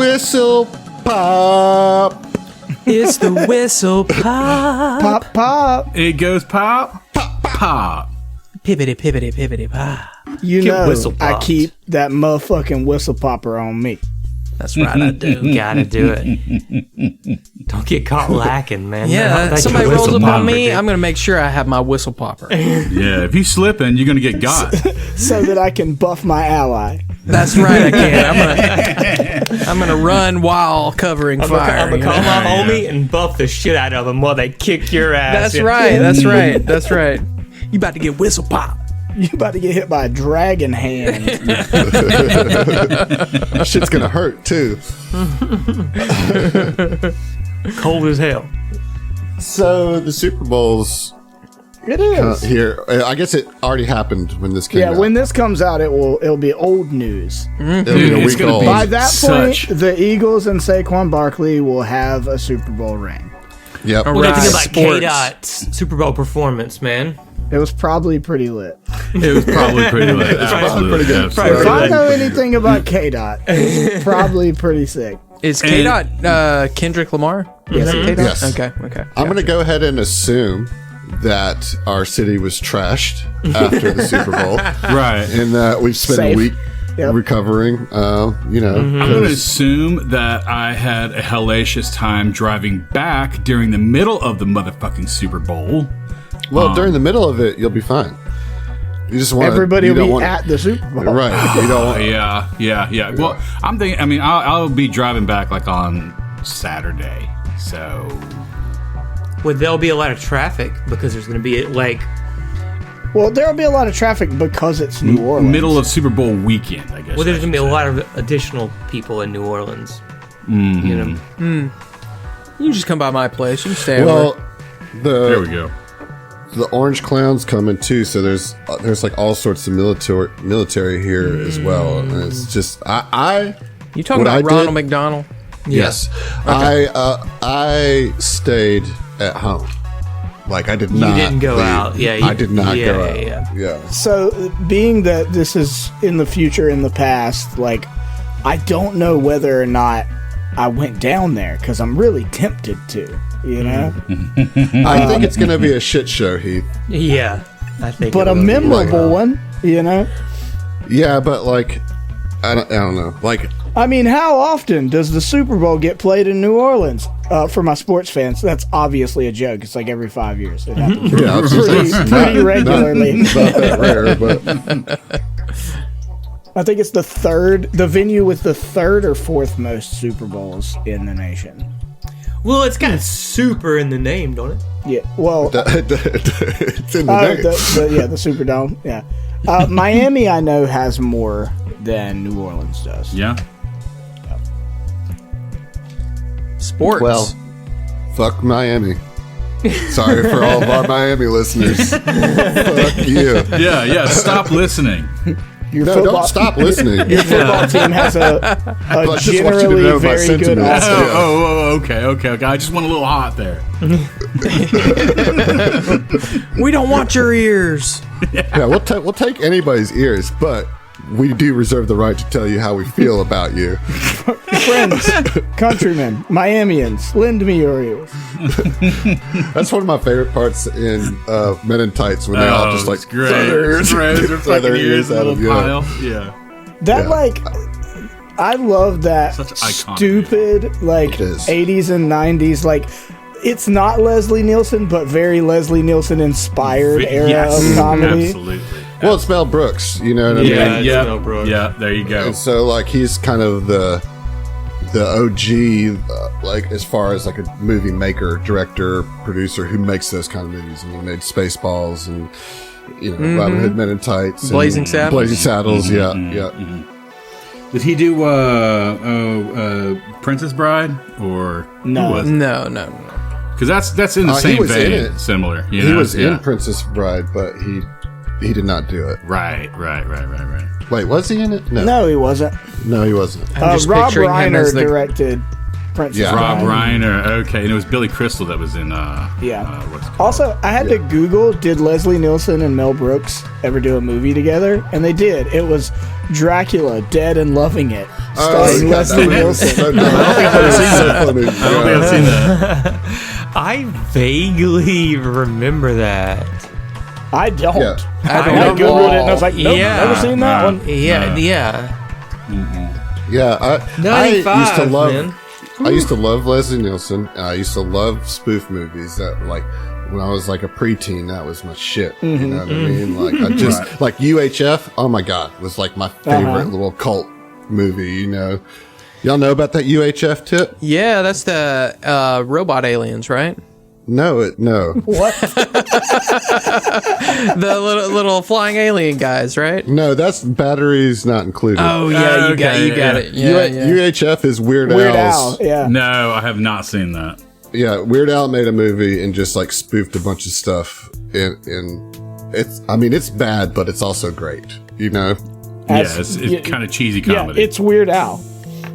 whistle pop. It's the whistle pop. Pop, pop. It goes pop, pop, pop. Pippity, pippity, pippity, pop. You Get know whistle I popped. keep that motherfucking whistle popper on me. That's right, I do. Gotta do it. Don't get caught lacking, man. Yeah, That's somebody your rolls whistle up on popper, me, dude. I'm going to make sure I have my whistle popper. Yeah, if you slipping, you're gonna get got. So that I can buff my ally. That's right, I can. I'm gonna run while covering fire. I'm you gonna call know? my homie and buff the shit out of him while they kick your ass. That's Yeah. right, that's right, that's right. You about to get whistle pop. You about to get hit by a dragon hand. That shit's gonna hurt too. Cold as hell. So the Super Bowl's It is. here. I guess it already happened when this came Yeah, out. when this comes out, it'll be old news. It'll be a It's week gonna old. be- By that point, Such. the Eagles and Saquon Barkley will have a Super Bowl ring. Yep. All What do you right. think about Sports. K-Dot's Super Bowl performance, man? It was probably pretty lit. It was probably pretty late. probably pretty good. Absolutely. If I know anything about K-Dot, it's probably pretty sick. Is And- K-Dot Kendrick Lamar? Yes, K-Dot? Yes. Okay. I'm going to go ahead and assume that our city was trashed after the Super Bowl, Right. and that we've spent Safe. a week Yep. recovering. I'm going to 'cause- assume that I had a hellacious time driving back during the middle of the motherfucking Super Bowl. well, during the middle of it, you'll be fine. You just want Everybody you will don't be want, at the Super Bowl. right. You don't want, Yeah. Well, I'm thinking. I mean, I'll be driving back like on Saturday. So Well, there'll be a lot of traffic because there's going to be like Well, there'll be a lot of traffic because it's New Orleans. middle of Super Bowl weekend, I guess. well, there's I going to be a should lot of additional people in New Orleans. Mm-hmm. You know, You can just come by my place. You can stay well, over. say. There we go. the Orange Clown's coming too, so there's like all sorts of military here as well. And it's just You talking what about I Ronald did- McDonald? yes, I stayed at home. Like I did not. didn't go leave. out. Yeah, I did not yeah, go yeah, out. Yeah. So, being that this is in the future, in the past, like, I don't know whether or not I went down there because I'm really tempted to, you know? I think it's gonna be a shit show, Heath. yeah. I think, But it a will be. memorable one, you know? Yeah, but like, I don't know. Like, I mean, how often does the Super Bowl get played in New Orleans? For my sports fans, that's obviously a joke. It's like every 5 years. It happens yeah, it's just pretty regularly. not that rare, but I think it's the venue with the third or fourth most Super Bowls in the nation. Well, it's got super in the name, don't it? Yeah, well, it's in the name. the Superdome. Yeah, Miami I know has more than New Orleans does. Yeah. Sports. Well, fuck Miami. Sorry for all of our Miami listeners. Fuck you. Yeah. Stop listening. Your No, don't stop listening. Your football team has a I just want you to generally know my very good sentiments. offense. Okay. I just went a little hot there. we don't want your ears. Yeah, we'll take anybody's ears, but we do reserve the right to tell you how we feel about you. Friends, countrymen, Miamians, lend me your ears. That's one of my favorite parts in Men in Tights when they all just like it's great. throw their ears, Throw their throw their fucking ears out in a of little pile. Yeah. That Yeah. I love that Such iconic. stupid like It is. 80s and 90s like. It's not Leslie Nielsen, but very Leslie Nielsen inspired era Yes, of comedy. absolutely. Well, it's Mel Brooks, you know what I mean? it's Mel Brooks. Yeah, there you go. And so like he's kind of the OG, like as far as like a movie maker, director, producer who makes those kind of movies. I mean, he made Spaceballs and Robin Hood Men in Tights, and Blazing Saddles. Blazing Saddles. Yeah. Did he do Princess Bride or No. No. Because that's in the He same was in vein, it. similar. You He know? was Yeah. in Princess Bride, but he did not do it. Right. Wait, was he in it? No, he wasn't. No, he wasn't. I'm just Rob picturing him as Reiner the- directed Princess Yeah. Rob Bride. Reiner. Okay, and it was Billy Crystal that was in. Yeah. What's it called? Also, I had to Google, did Leslie Nielsen and Mel Brooks ever do a movie together? And they did. It was Dracula, Dead and Loving It. starring Leslie Nielsen. So dumb. I don't think I've seen that. I vaguely remember that. I don't. Yeah. I googled it and I was like, nope, Yeah. never seen that one. Yeah, yeah. Yeah, I 95, used to love. man. I used to love Leslie Nielsen. And I used to love spoof movies. That like when I was like a preteen, that was my shit. You know what I mean? Like I just like UHF. Oh my god, was like my favorite little cult movie. You know, y'all know about that UHF tip? Yeah, that's the robot aliens, right? No. What? The little flying alien guys, right? No, that's batteries not included. Oh yeah, you got yeah. it. Yeah, yeah. UHF is Weird Weird Al's. Al, yeah. No, I have not seen that. Yeah, Weird Al made a movie and just like spoofed a bunch of stuff. And it's, I mean, it's bad, but it's also great. You know? As- It's kind of cheesy comedy. Yeah, it's Weird Al.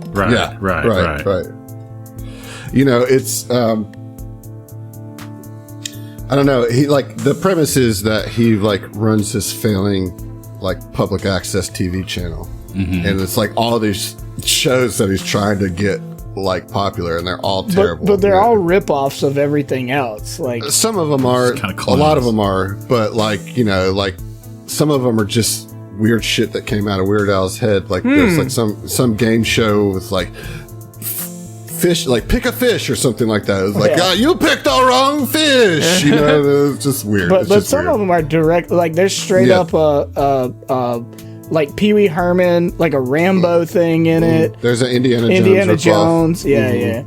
right, Yeah, right. You know, it's I don't know. He like the premise is that he like runs this failing like public access TV channel, and it's like all these shows that he's trying to get like popular, and they're all terrible. But they're all rip-offs of everything else. Like some of them are, kinda a lot of clones. them are, but like you know, like some of them are just weird shit that came out of Weird Al's head. Like there's like some game show with like fish, like pick a fish or something like that. It was like, Yeah. you picked the wrong fish. You know, it was just weird. But It's just some weird. of them are direct. Like they're straight Yeah. up like Pee Wee Herman, like a Rambo thing in it. There's an Indiana Indiana Jones. Jones. Yeah, yeah.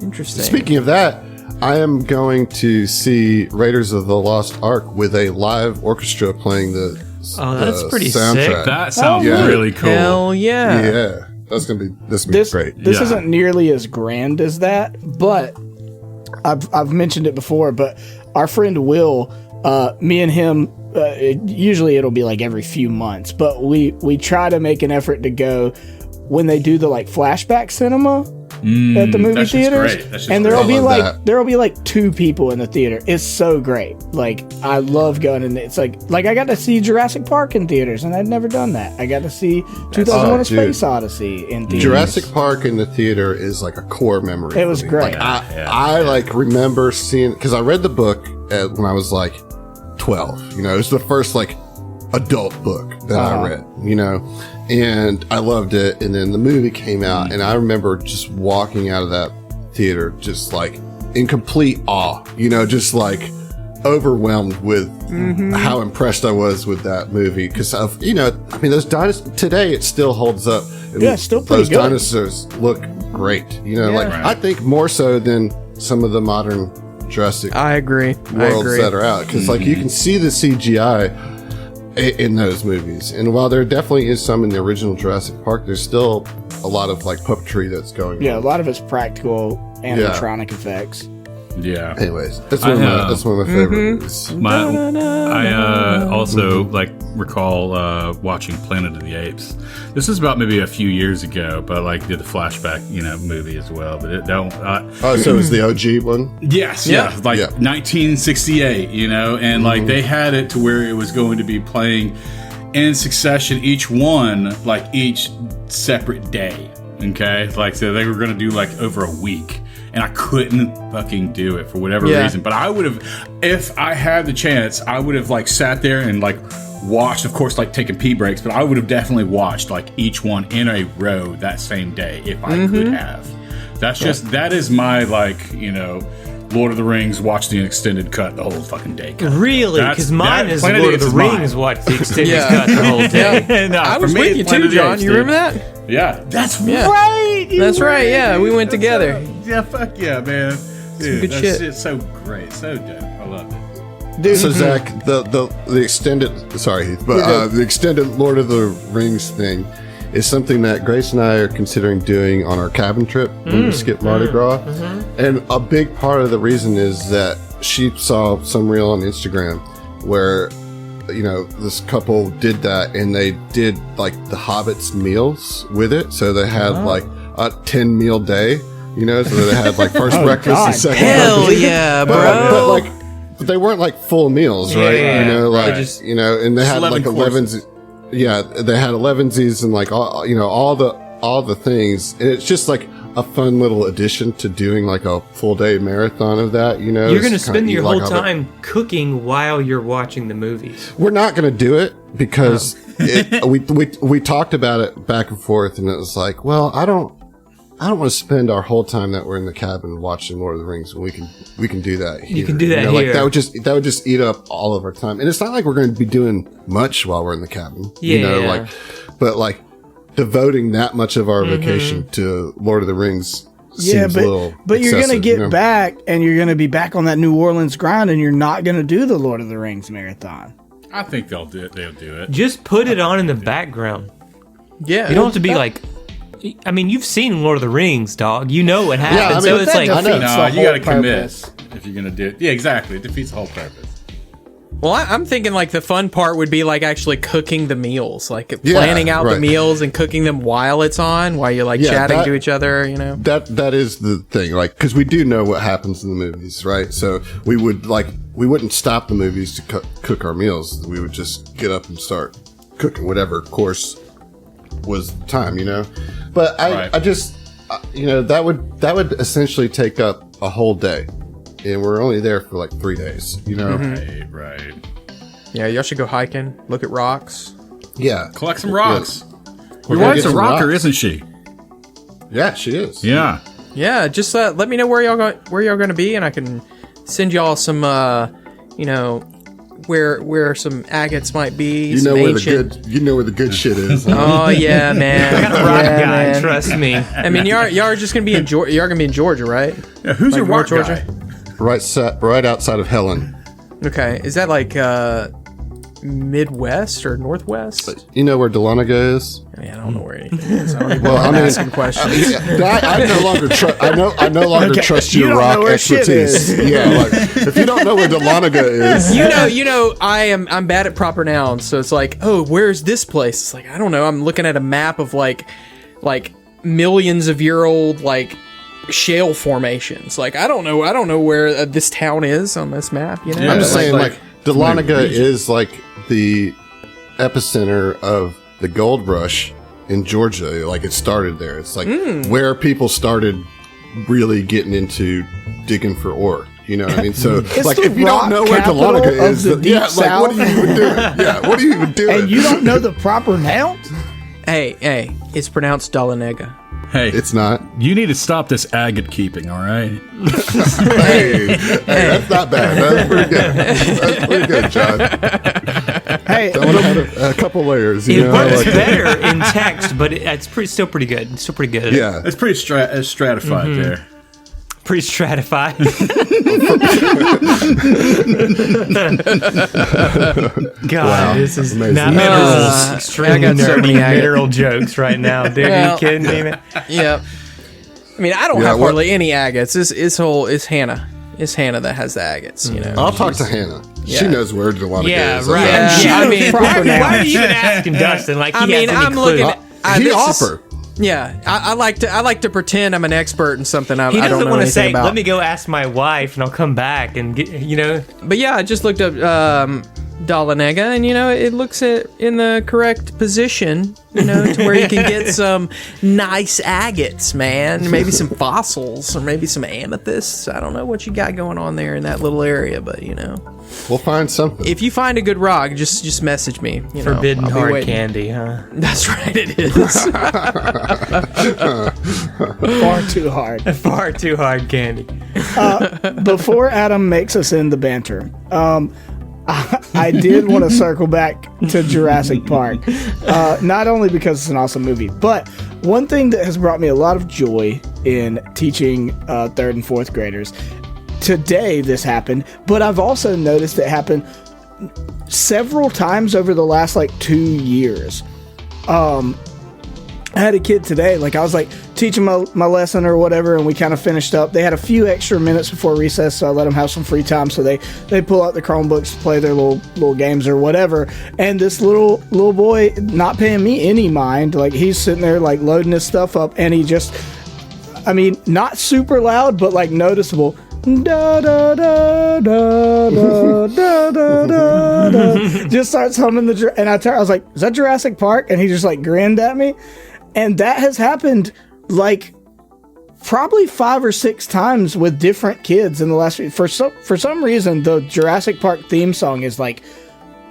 Interesting. Speaking of that, I am going to see Raiders of the Lost Ark with a live orchestra playing the Oh, that's pretty soundtrack. sick. That sounds yeah. really cool. Hell yeah. Yeah, that's gonna be this This great. This Yeah. isn't nearly as grand as that, but I've mentioned it before. But our friend Will, me and him, usually it'll be like every few months, but we try to make an effort to go when they do the like flashback cinema at the movie that's just theaters, great. That's just and great. there'll be like 2 people in the theater. It's so great. Like I love going in. It's like I got to see Jurassic Park in theaters, and I'd never done that. I got to see 2001: A dude. Space Odyssey in theaters. Jurassic Park in the theater is like a core memory. It for was me. great. Like, I like remember seeing, because I read the book when I was like 12. You know, it was the first like adult book that I read. You know, and I loved it. And then the movie came out, and I remember just walking out of that theater just like in complete awe. You know, just like overwhelmed with how impressed I was with that movie, because of, you know, I mean, those dinosaurs today, it still holds up. And Yeah, it's still pretty those good. dinosaurs look great. You know, like Right. I think more so than some of the modern Jurassic I agree. worlds that are out, because like you can see the CGI in those movies, and while there definitely is some in the original Jurassic Park, there's still a lot of like puppetry that's going Yeah, a on. lot of it's practical animatronic effects. Yeah. Anyways, that's one of my favorite movies. I also like recall watching Planet of the Apes. This is about maybe a few years ago, but like did the flashback, movie as well. But it don't. Oh, so it was the OG one? Yes, Yeah. like Yeah. 1968, and like they had it to where it was going to be playing in succession, each one like each separate day. Okay, like so they were going to do like over a week. And I couldn't fucking do it for whatever reason. But I would have, if I had the chance, I would have like sat there and like watched, of course, like taking pee breaks, but I would have definitely watched like each one in a row that same day if I could have. That's just, that is my like, Lord of the Rings, watch the extended cut the whole fucking day. Really? Because mine is Planet Lord of of the the Apes is Rings. mine. Watch the extended Yeah. cut the whole day. No, I for was me, with it's you Planet too, of the John. Apes, You dude. remember that? Yeah. That's Yeah. right. That's right. Yeah, we went together. Yeah, fuck yeah, man. Dude, good that shit. shit's so great. So dope. I love it. Dude, So Zach, the extended, sorry, but the extended Lord of the Rings thing is something that Grace and I are considering doing on our cabin trip when we skip Mardi Gras. And a big part of the reason is that she saw some reel on Instagram where, this couple did that, and they did like the Hobbit's meals with it. So they had like a 10 meal day, so they had like first breakfast God. and second Hell breakfast. yeah, But bro. they weren't like full meals, right? Yeah, like, right. and they had 11 like 11, Yeah, they had 11sies and like all the things, and it's just like a fun little addition to doing like a full day marathon of that. You know, You're going to spend your whole like time cooking while you're watching the movies. We're not going to do it because we talked about it back and forth, and it was like, well, I don't want to spend our whole time that we're in the cabin watching Lord of the Rings when we can do that here. You can do that here. Like that would just eat up all of our time. And it's not like we're going to be doing much while we're in the cabin. Yeah. But devoting that much of our vacation to Lord of the Rings seems a little but you're going to excessive, get back, and you're going to be back on that New Orleans grind, and you're not going to do the Lord of the Rings marathon. I think they'll do it. They'll do it. Just put it on in the background. Yeah. You don't have to be like... I mean, you've seen Lord of the Rings, dog. You know what happens. Yeah, I mean, so it's that like... defeats No, the you got to whole commit purpose. if you're going to do it. Yeah, exactly. It defeats the whole purpose. Well, I'm thinking like the fun part would be like actually cooking the meals, like planning out the right. meals and cooking them while it's on, while you're like chatting to each other, you know? That is the thing, like, because we do know what happens in the movies, right? So we wouldn't stop the movies to cook our meals. We would just get up and start cooking whatever course was time, you know. But I just, that would essentially take up a whole day, and we're only there for like 3 days, you know. Right. Yeah, y'all should go hiking, look at rocks. Yeah, Collect some rocks. We're Your gonna wife's get a some rocker, rocks. isn't she? Yeah, she is. Yeah. Yeah, just let me know where y'all going to be, and I can send y'all some, where some agates might be. You know where the good shit is. Huh? Oh yeah, man. I got a rock Yeah, guy, man. trust me. I mean, y'all are just gonna be in Georgia. Y'all gonna be in Georgia, right? Yeah, who's your North rock guy? Right outside of Helen. Okay, is that like Midwest or Northwest? You know where Dahlonega is? I mean, I don't know where anything is. I don't even Well, I mean, asking questions. I no longer trust. I no longer Okay, trust you your don't know rock where shit expertise. is. Yeah, like if you don't know where Dahlonega is, You know, I'm bad at proper nouns, so it's like, oh, where's this place? It's like, I don't know. I'm looking at a map of like millions of year old like shale formations. Like, I don't know where this town is on this map. You know, Yeah. I'm just saying, like- like Dahlonega is like the epicenter of the gold rush in Georgia. Like it started there. It's like where people started really getting into digging for ore. You know what I mean? So, like, the if you don't rock know where capital Dahlonega of is, the Deep like, what are you even doing? Yeah, what are you even doing? And you don't know the proper nouns? Hey, it's pronounced Dahlonega. Hey, It's not. you need to stop this agate keeping, all right? Hey, that's not bad. That's pretty good. That's pretty good, John. Hey, Someone had a couple layers. You It know, works like, better in text, but it's still pretty good. It's still pretty good. yeah. It's pretty stratified there. Pretty stratified. God, this is amazing. not Uh, extremely I got so nerdy many agate- mineral jokes right now, dude. Are Well, you kidding me, man? Yeah. I mean, I don't Yeah, have what- hardly any agates. It's Hannah. It's Hannah that has the agates. You know. I'll talk to Hannah. She Yeah. knows where Dahlonega Yeah, is. right. Yeah, She I knows mean, why, proper why are nouns. you even asking Dustin like he I mean, has any I'm clue? looking at. He this is- offer. Yeah, I like to pretend I'm an expert in something I He don't doesn't know want to anything say, about. let me go ask my wife and I'll come back and get, But yeah, I just looked up Dahlonega, and it looks in the correct position, to where you can get some nice agates, man. Maybe some fossils, or maybe some amethysts. I don't know what you got going on there in that little area, but We'll find something. if you find a good rock, just message me. forbidden I'll be hard waiting. candy, huh? That's right, it is. far too hard. Far too hard candy. Before Adam makes us end the banter, I did want to circle back to Jurassic Park, not only because it's an awesome movie, but one thing that has brought me a lot of joy in teaching third and fourth graders. Today this happened, but I've also noticed it happen several times over the last 2 years. I had a kid today, I was teaching my lesson or whatever, and we kind of finished up. They had a few extra minutes before recess, so I let them have some free time. So they pull out the Chromebooks to play their little games or whatever. And this little boy, not paying me any mind, he's sitting there loading his stuff up, and he just, not super loud, but noticeable. da da da da da da da da, just starts humming and I was like, is that Jurassic Park? And he just like grinned at me. And that has happened like probably 5 or 6 times with different kids in the last week. For some reason, the Jurassic Park theme song is like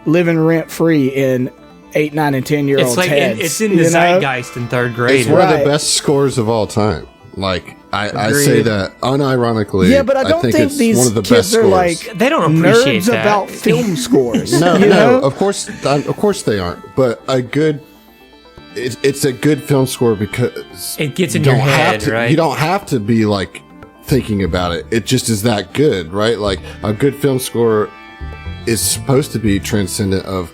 living rent free in 8, 9, and 10-year-old It's like heads. it's in the zeitgeist in 3rd grade. It's one of the best scores of all time. Like, I say that unironically. Yeah, but I don't think it's these one of the kids best are scores. like They don't appreciate nerds that. about film scores. No, you know? of course they aren't. But it's a good film score because It gets in you your don't have head, to- right? You don't have to be like thinking about it. It just is that good, right? Like a good film score is supposed to be transcendent of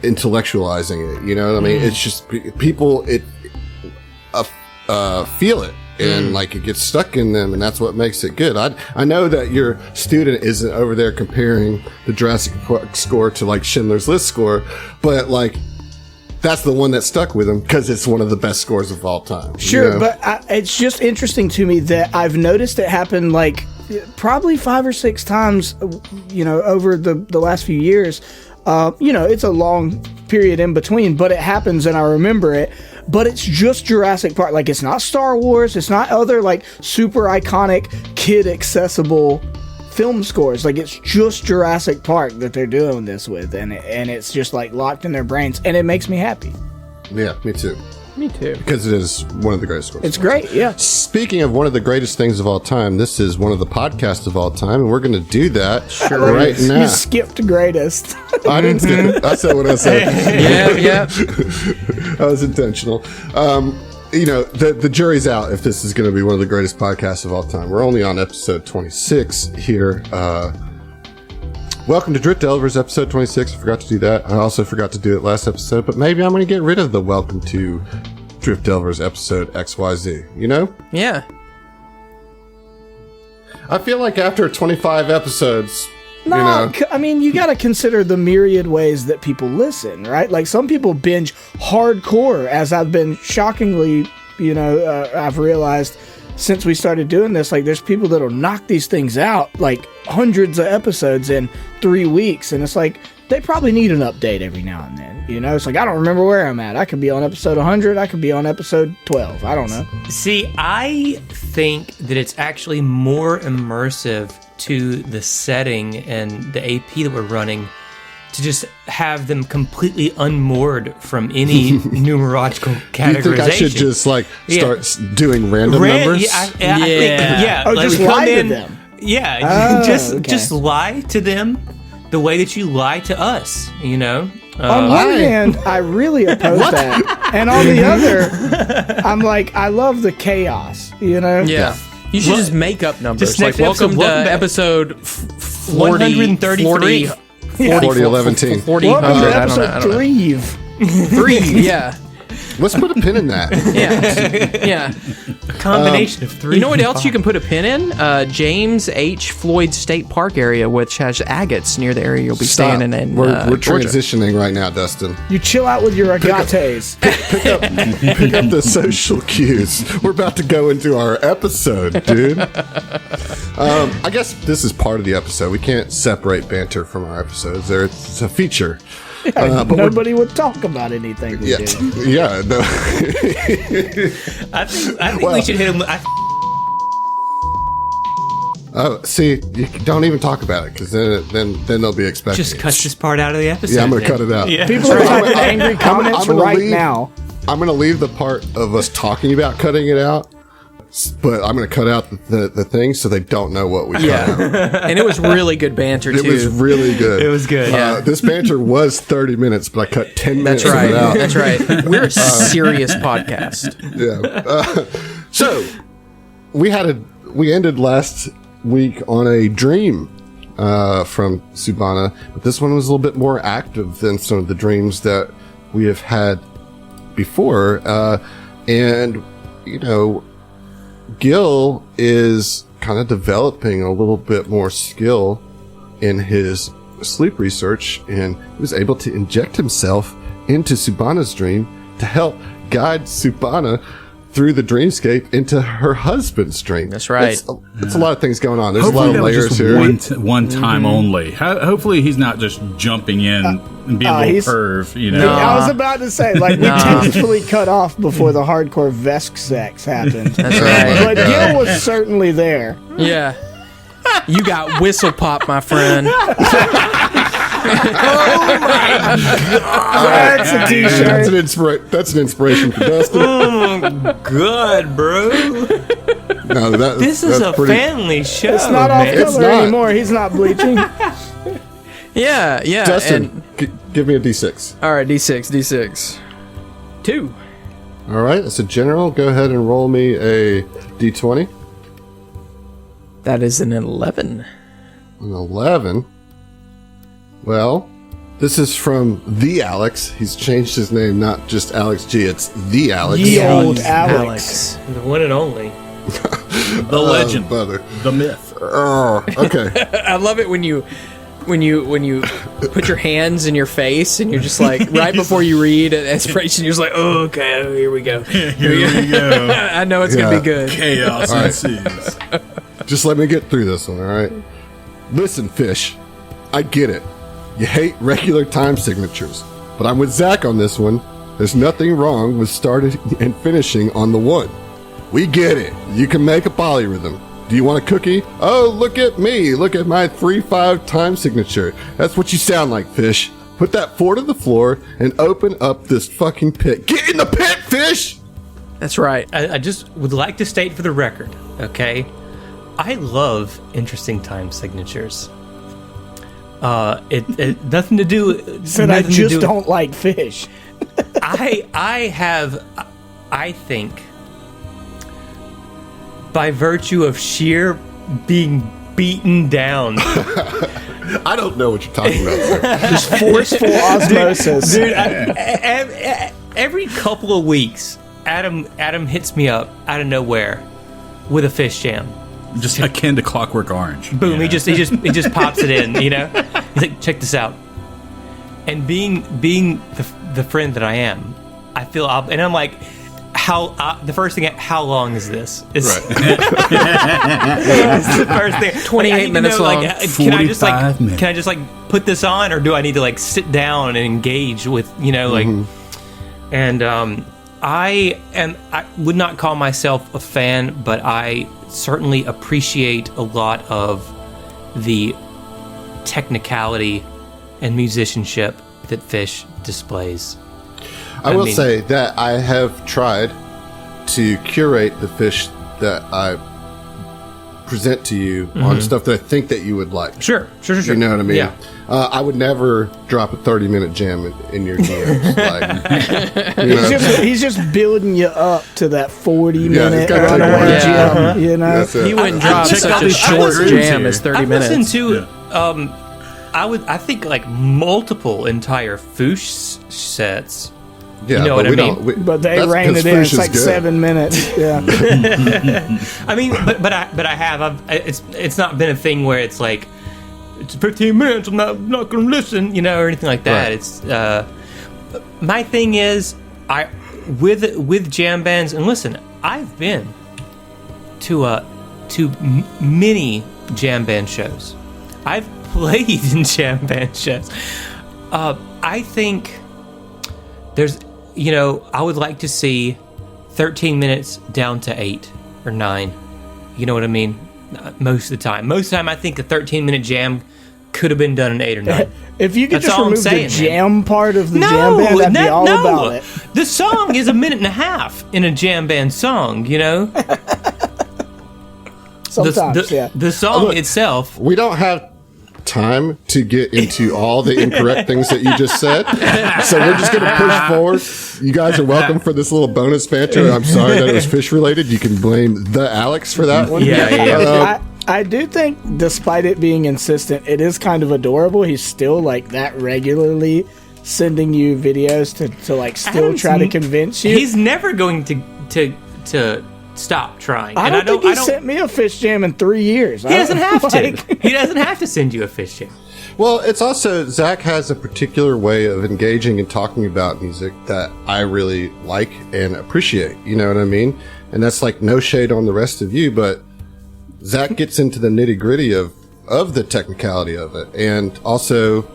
intellectualizing it. You know what I mean? It's just people feel it. And like it gets stuck in them, and that's what makes it good. I know that your student isn't over there comparing the Jurassic Park score to like Schindler's List score, but like that's the one that stuck with him because it's one of the best scores of all time. Sure, you know? but it's just interesting to me that I've noticed it happen like probably 5 or 6 times, over the last few years. It's a long period in between, but it happens and I remember it. But it's just Jurassic Park. Like, it's not Star Wars. It's not other, like, super iconic, kid-accessible film scores. Like, it's just Jurassic Park that they're doing this with. And it's just, like, locked in their brains. And it makes me happy. Yeah, me too. Me too. Because it is one of the greatest scores. It's great, yeah. Speaking of one of the greatest things of all time, this is one of the podcasts of all time, and we're going to do that right now. You skipped greatest. I didn't skip it. I said what I said. Yeah. That was intentional. The jury's out if this is going to be one of the greatest podcasts of all time. We're only on episode 26 here. Welcome to Drift Delvers, episode 26. I forgot to do that. I also forgot to do it last episode, but maybe I'm going to get rid of the Welcome to Drift Delvers episode XYZ, you know? Yeah. I feel like after 25 episodes, No, I mean, you got to consider the myriad ways that people listen, right? Like, some people binge hardcore, as I've been shockingly, I've realized since we started doing this. Like, there's people that'll knock these things out, like, hundreds of episodes in 3 weeks, and it's like, they probably need an update every now and then, It's like, I don't remember where I'm at. I could be on episode 100, I could be on episode 12, I don't know. See, I think that it's actually more immersive to the setting and the AP that we're running to just have them completely unmoored from any numerological categorization. You think I should just start doing random numbers? I think, Oh, like just we come lie to in- them. Yeah, Oh, just okay. just lie to them the way that you lie to us. On one hand, I really oppose that, and on the other, I'm like, I love the chaos. Yeah. You should just make up numbers. Just Like, next welcome episode, to episode 40, 133. 40, 11, 40, Welcome to 100, I episode don't know. 3. 3, yeah. Let's put a pin in that. Yeah. Combination of 3. You know what else you can put a pin in? James H. Floyd State Park area, which has agates near the area you'll be Stop. staying in. We're Georgia. transitioning right now, Dustin. You chill out with your agates. Pick up the social cues. We're about to go into our episode, dude. I guess this is part of the episode. We can't separate banter from our episodes. It's a feature. But Nobody would talk about anything we did. Yeah, no. I think Well- we should hit him. Oh, see, you don't even talk about it because then they'll be expecting. Just it. cut this part out of the episode. Yeah, I'm gonna then. cut it out. Yeah. People are typing angry comments gonna right leave- now. I'm gonna leave the part of us talking about cutting it out, but I'm gonna cut out the thing so they don't know what we cut out. And it was really good banter, It too. was really good. It was good. Yeah. This banter was 30 minutes, but I cut 10 minutes That's of it right. out. That's right. We're a serious podcast. Yeah. So we ended last week on a dream from Subhana, but this one was a little bit more active than some of the dreams that we have had before. And Gil is kind of developing a little bit more skill in his sleep research, and he was able to inject himself into Subhana's dream to help guide Subhana through the dreamscape into her husband's dream. That's right. It's a lot of things going on. There's Hopefully a lot of layers here. One time only. Hopefully he's not just jumping in and being a little perv, you know. I was about to say, like, we tastefully cut off before the hardcore Vesk sex happened. That's right. But Gil was certainly there. Yeah. You got whistle pop, my friend. That's a t-shirt. That's an inspiration for Dustin. Oh, good, bro. No, This is a family show. It's not off man. It's color not. anymore. He's not bleaching. Yeah. Dustin, give me a D6. All right, D6. 2. All right, as a general, go ahead and roll me a D20. That is an 11. An 11. Well, this is from the Alex. He's changed his name, not just Alex G. It's the Alex. Ye old Alex. The one and only. The legend, Brother. the myth. Oh, okay. I love it when you put your hands in your face and you're just like right before you read an inspiration, you're just like, oh, okay, here we go. Here we go. I know it's gonna be good. Chaos ensues. Just let me get through this one, all right? Listen, Fish, I get it. You hate regular time signatures, but I'm with Zach on this one. There's nothing wrong with starting and finishing on the one. We get it. You can make a polyrhythm. Do you want a cookie? Oh, look at me. Look at my 3-5 time signature. That's what you sound like, Fish. Put that 4 to the floor and open up this fucking pit. Get in the pit, Fish! That's right. I just would like to state for the record, okay? I love interesting time signatures. It nothing to do. Said I nothing to just do- don't like fish. I think, by virtue of sheer being beaten down, I don't know what you're talking about, sir. Just forceful osmosis. dude. Every couple of weeks, Adam hits me up out of nowhere with a fish jam. Just akin to Clockwork Orange. Boom! Yeah. He just pops it in. You know, he's like, check this out. And being the friend that I am, I feel and I'm like, the first thing, how long is this? It's the first thing. 28 minutes long. Can I just 45 minutes. can I just put this on, or do I need to sit down and engage with And I would not call myself a fan, but I certainly appreciate a lot of the technicality and musicianship that Fish displays. I will say that I have tried to curate the fish that I present to you on stuff that I think that you would like. Sure. You know what I mean? Yeah. I would never drop a 30-minute jam in your DMs. He's just building you up to that 40-minute it's gotta take a runaway while. jam, you know? That's it. He wouldn't drop check such out a these short short jam here. as 30 I've minutes. listened to, I think multiple entire Foosh sets. Yeah, You know but what I we mean? don't. But they rein 'cause it in. fish It's is like good. 7 minutes. Yeah. I mean, but I have. It's not been a thing where it's like it's 15 minutes. I'm not going to listen, or anything like that. Right. It's my thing is with jam bands, and listen, I've been to many jam band shows. I've played in jam band shows. I think there's, I would like to see 13 minutes down to 8 or 9. You know what I mean? Most of the time. I think a 13-minute jam could have been done in 8 or 9. If you could That's just all I'm remove saying, the jam part of the jam band, I'd be all about it. The song is a minute and a half in a jam band song, Sometimes, yeah. The song Look, itself. We don't have time to get into all the incorrect things that you just said, so we're just going to push forward. You guys are welcome for this little bonus banter. I'm sorry that it was fish related. You can blame the Alex for that one. Yeah. I do think, despite it being insistent, it is kind of adorable. He's still that regularly sending you videos to still Adam's try to convince you. He's never going to stop trying. I don't think he sent me a fish jam in 3 years. He doesn't have to. He doesn't have to send you a fish jam. Well, it's also, Zach has a particular way of engaging and talking about music that I really like and appreciate. You know what I mean? And that's like no shade on the rest of you, but Zach gets into the nitty gritty of the technicality of it. And also,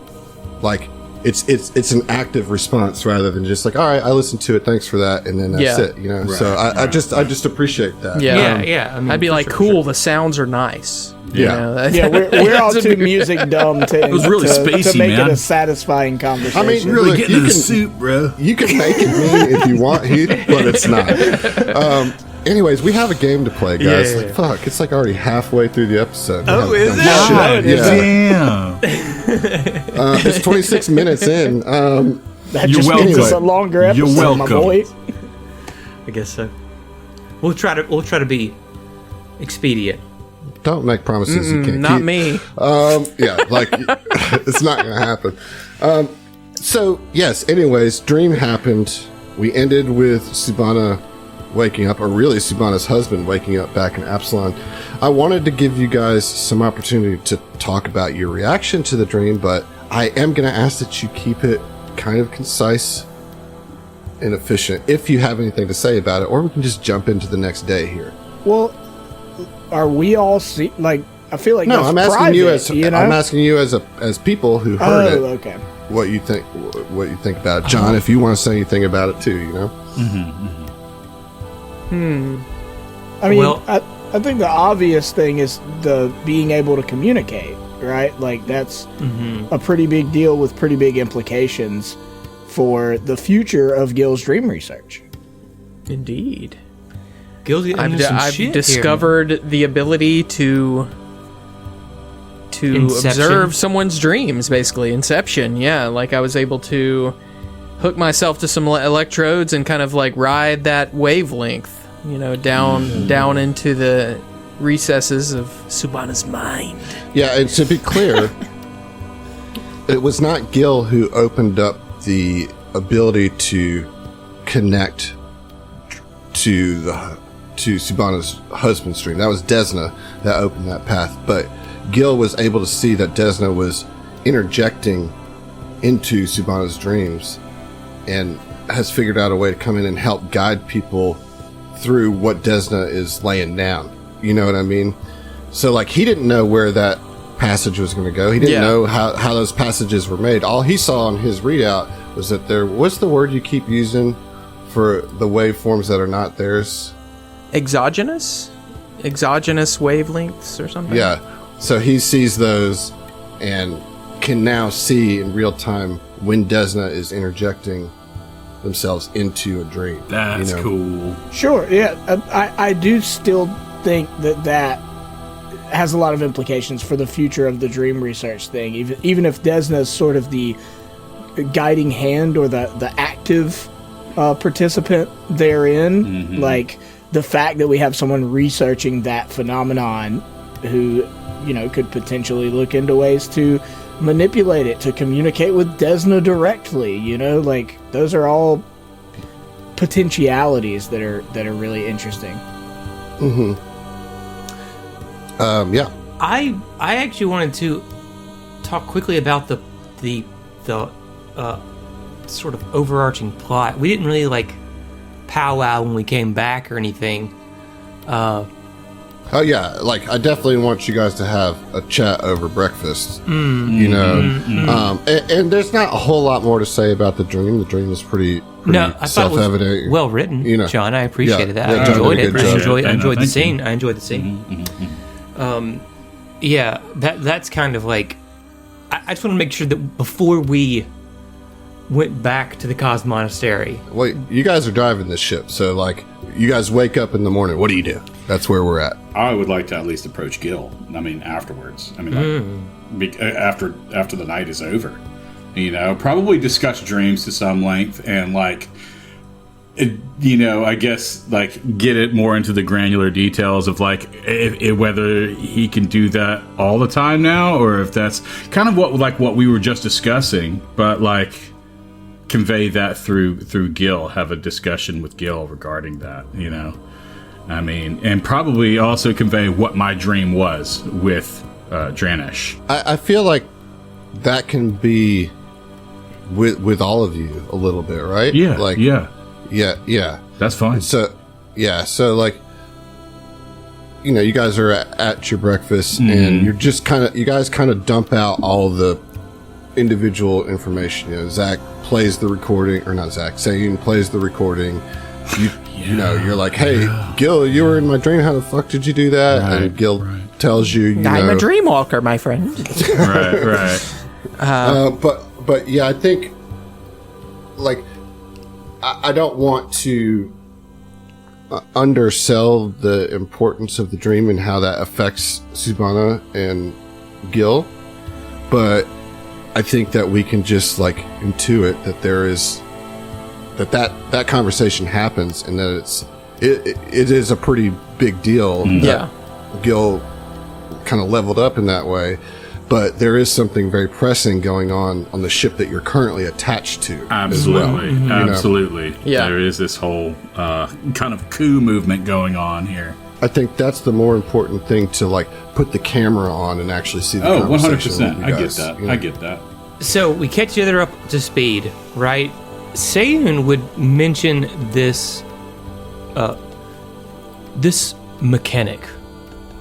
like, it's an active response rather than just like, all right, I listened to it, thanks for that, and then that's it, you know. Right, so I just appreciate that. Yeah. I mean, I'd be for like, sure, cool, sure. the sounds are nice. Yeah. Yeah, we're all too music dumb to, was really to spacey, make man. it a satisfying conversation. I mean, Really look, getting you in the can- soup, bro. You can make it mean if you want, Heath, but it's not. Anyways, we have a game to play, guys. Yeah. Like, fuck, it's like already halfway through the episode. Oh, is it? Shit. Damn. It's 26 minutes in. that You're just means it's a welcome. longer episode, You're my welcome. boy. I guess so. We'll try to be expedient. Don't make promises you can't Not keep. me. Yeah, like, it's not going to happen. So, yes, anyways, dream happened. We ended with Subhana waking up, or really Subhana's husband waking up back in Absalon. I wanted to give you guys some opportunity to talk about your reaction to the dream, but I am going to ask that you keep it kind of concise and efficient if you have anything to say about it, or we can just jump into the next day here. Well, are we all like? I feel like No, that's I'm asking private, you as you know? I'm asking you as people who heard it. okay. What you think about it. John, if you want to say anything about it too, you know. I mean, Well- I think the obvious thing is the being able to communicate, right? Like that's a pretty big deal with pretty big implications for the future of Gil's dream research. Indeed. Guilty. I've discovered the ability to Inception. observe someone's dreams, basically. Inception, yeah. Like I was able to hook myself to some electrodes and kind of like ride that wavelength, you know, down into the recesses of Subhana's mind. Yeah, and to be clear, it was not Gil who opened up the ability to connect to Subhana's husband's dream. That was Desna that opened that path, but Gil was able to see that Desna was interjecting into Subhana's dreams and has figured out a way to come in and help guide people through what Desna is laying down. You know what I mean? So, like, he didn't know where that passage was going to go. He didn't know how those passages were made. All he saw on his readout was that there... What's the word you keep using for the waveforms that are not theirs? Exogenous wavelengths or something. Yeah. So he sees those and can now see in real time when Desna is interjecting themselves into a dream. That's cool. Sure, yeah. I do still think that has a lot of implications for the future of the dream research thing. Even if Desna is sort of the guiding hand or the active participant therein, like the fact that we have someone researching that phenomenon who, you know, could potentially look into ways to manipulate it to communicate with Desna directly, you know, like those are all potentialities that are really interesting. Yeah. I actually wanted to talk quickly about the sort of overarching plot. We didn't really like powwow when we came back or anything. Oh yeah, like I definitely want you guys to have a chat over breakfast. You know, and there's not a whole lot more to say about the dream. The dream is pretty No, I thought it self-evident. was well written, You know. John. I appreciated Yeah, that. yeah, I John enjoyed did a it. good job. I enjoyed the Thank scene. you. I enjoyed the scene. Yeah, that's kind of like. I just want to make sure that before we went back to the Cos Monastery. Wait, you guys are driving this ship, so like, you guys wake up in the morning. What do you do? That's where we're at. I would like to at least approach Gil. I mean, afterwards. I mean, like, after the night is over. You know, probably discuss dreams to some length and like, you know, I guess like get it more into the granular details of like whether he can do that all the time now, or if that's kind of what we were just discussing, but like convey that through Gil, have a discussion with Gil regarding that, you know. I mean, and probably also convey what my dream was with Dranesh. I feel like that can be with all of you a little bit, right? Yeah. Like, yeah. That's fine. So, so like, you know, you guys are at your breakfast and you're just you guys kind of dump out all the individual information. You know, Zach plays the recording, or not Zach, Sayun plays the recording. You know, you're like, hey, Gil, you were in my dream. How the fuck did you do that? Right, and Gil tells you, I'm a dreamwalker, my friend. Right. But yeah, I think, like, I don't want to undersell the importance of the dream and how that affects Subhana and Gil, but I think that we can just like intuit that there is that conversation happens, and that it is a pretty big deal. Yeah, Gil kind of leveled up in that way. But there is something very pressing going on the ship that you're currently attached to. Absolutely. As well, Absolutely. Yeah. There is this whole kind of coup movement going on here. I think that's the more important thing, to like put the camera on and actually see the conversation. 100%. with I you get guys, that. you know? I get that. So we catch each other up to speed, right? Sayun would mention this this mechanic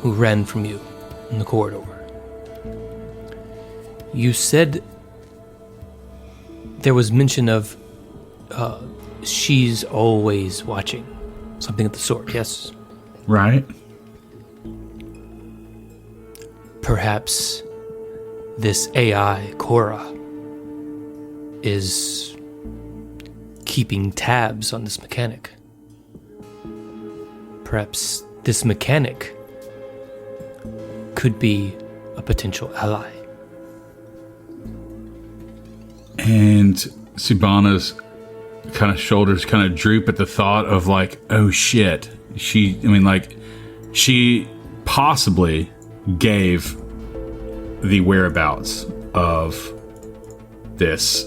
who ran from you in the corridor. You said there was mention of she's always watching, something of the sort, yes? Right. Perhaps this AI, Cora, is keeping tabs on this mechanic. Perhaps this mechanic could be a potential ally. And Subhana's kind of shoulders kind of droop at the thought of like, oh shit. She possibly gave the whereabouts of this,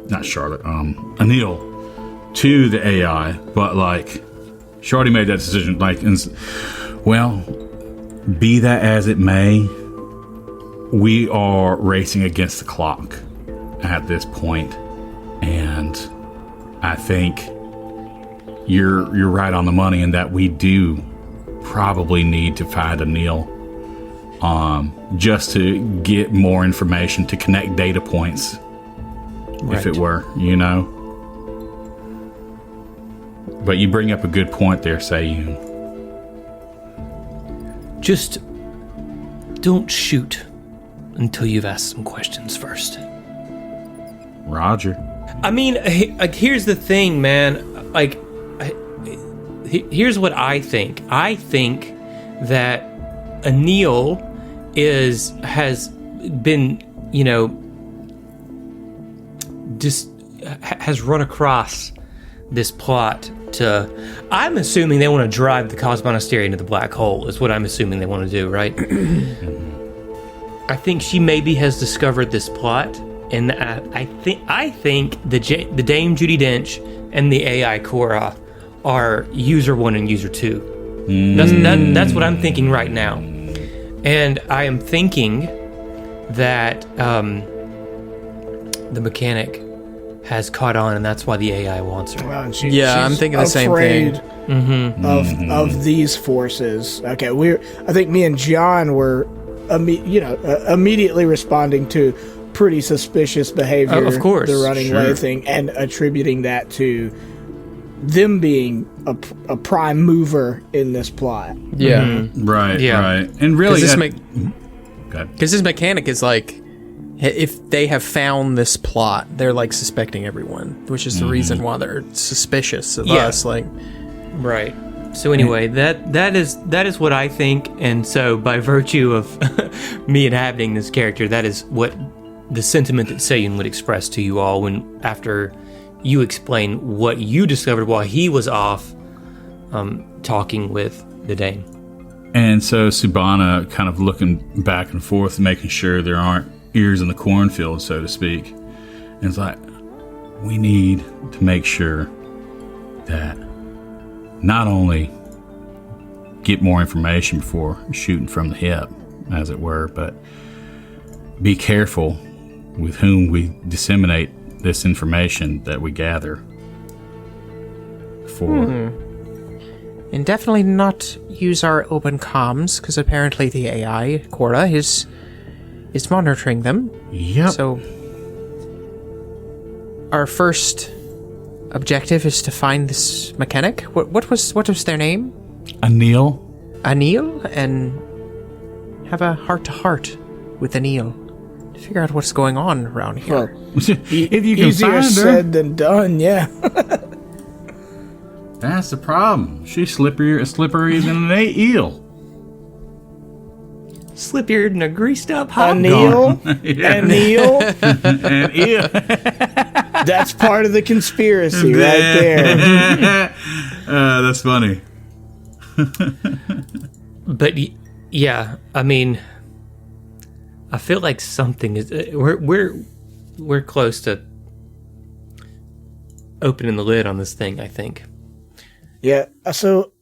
not Charlotte, Anil, to the AI, but like, she already made that decision. Like, well, be that as it may, we are racing against the clock at this point, and I think you're right on the money in that we do probably need to find Anil, just to get more information, to connect data points, if it were, you know. But you bring up a good point there, Sayun. Just don't shoot until you've asked some questions first. Roger. I mean, like, here's the thing, man. Like, here's what I think. I think that Anil has been, you know, just has run across this plot to. I'm assuming they want to drive the Cosmonastery into the black hole. Is what I'm assuming they want to do, right? I think she maybe has discovered this plot, and I think the Dame Judi Dench and the AI Cora are user 1 and user 2. That's what I'm thinking right now, and I am thinking that the mechanic has caught on, and that's why the AI wants her. Well, I'm thinking the same thing. Of these forces. Okay, I think me and John were, immediately responding to pretty suspicious behavior. Of course, the running away thing, and attributing that to them being a prime mover in this plot. Yeah. Mm-hmm. Right. Yeah. Right. And really, because this mechanic is like, if they have found this plot, they're like suspecting everyone, which is the reason why they're suspicious of us. Like, right. So anyway, that is what I think, and so by virtue of me inhabiting this character, that is what the sentiment that Sayun would express to you all after you explain what you discovered while he was off talking with the Dane. And so Subhana kind of looking back and forth, making sure there aren't ears in the cornfield, so to speak. And it's like, we need to make sure that not only get more information before shooting from the hip, as it were, but be careful with whom we disseminate this information that we gather. And definitely not use our open comms, because apparently the AI, Cora, is monitoring them. Yep. So our first objective is to find this mechanic. What was their name? Anil. Anil, and have a heart-to-heart with Anil to figure out what's going on around here. Well, If you can easier find her, said than done, yeah. that's the problem. She's slippery than an eel. Slippier than a greased up hot Anil, Yeah. Anil, An eel. that's part of the conspiracy right there. That's funny. But yeah, I mean, I feel like something is. We're close to opening the lid on this thing, I think. Yeah, so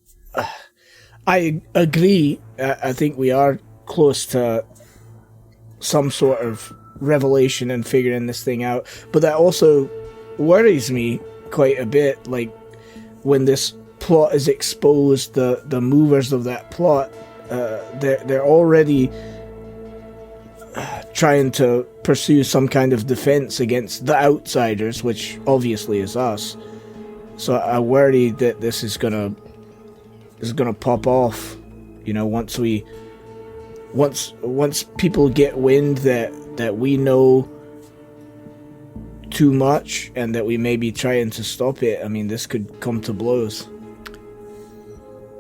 I agree. I think we are close to some sort of revelation and figuring this thing out. But that also worries me quite a bit. Like, when this plot is exposed, the movers of that plot, they're already trying to pursue some kind of defense against the outsiders, which obviously is us. So I worry that this is gonna pop off. You know, once people get wind that we know too much and that we may be trying to stop it, I mean, this could come to blows.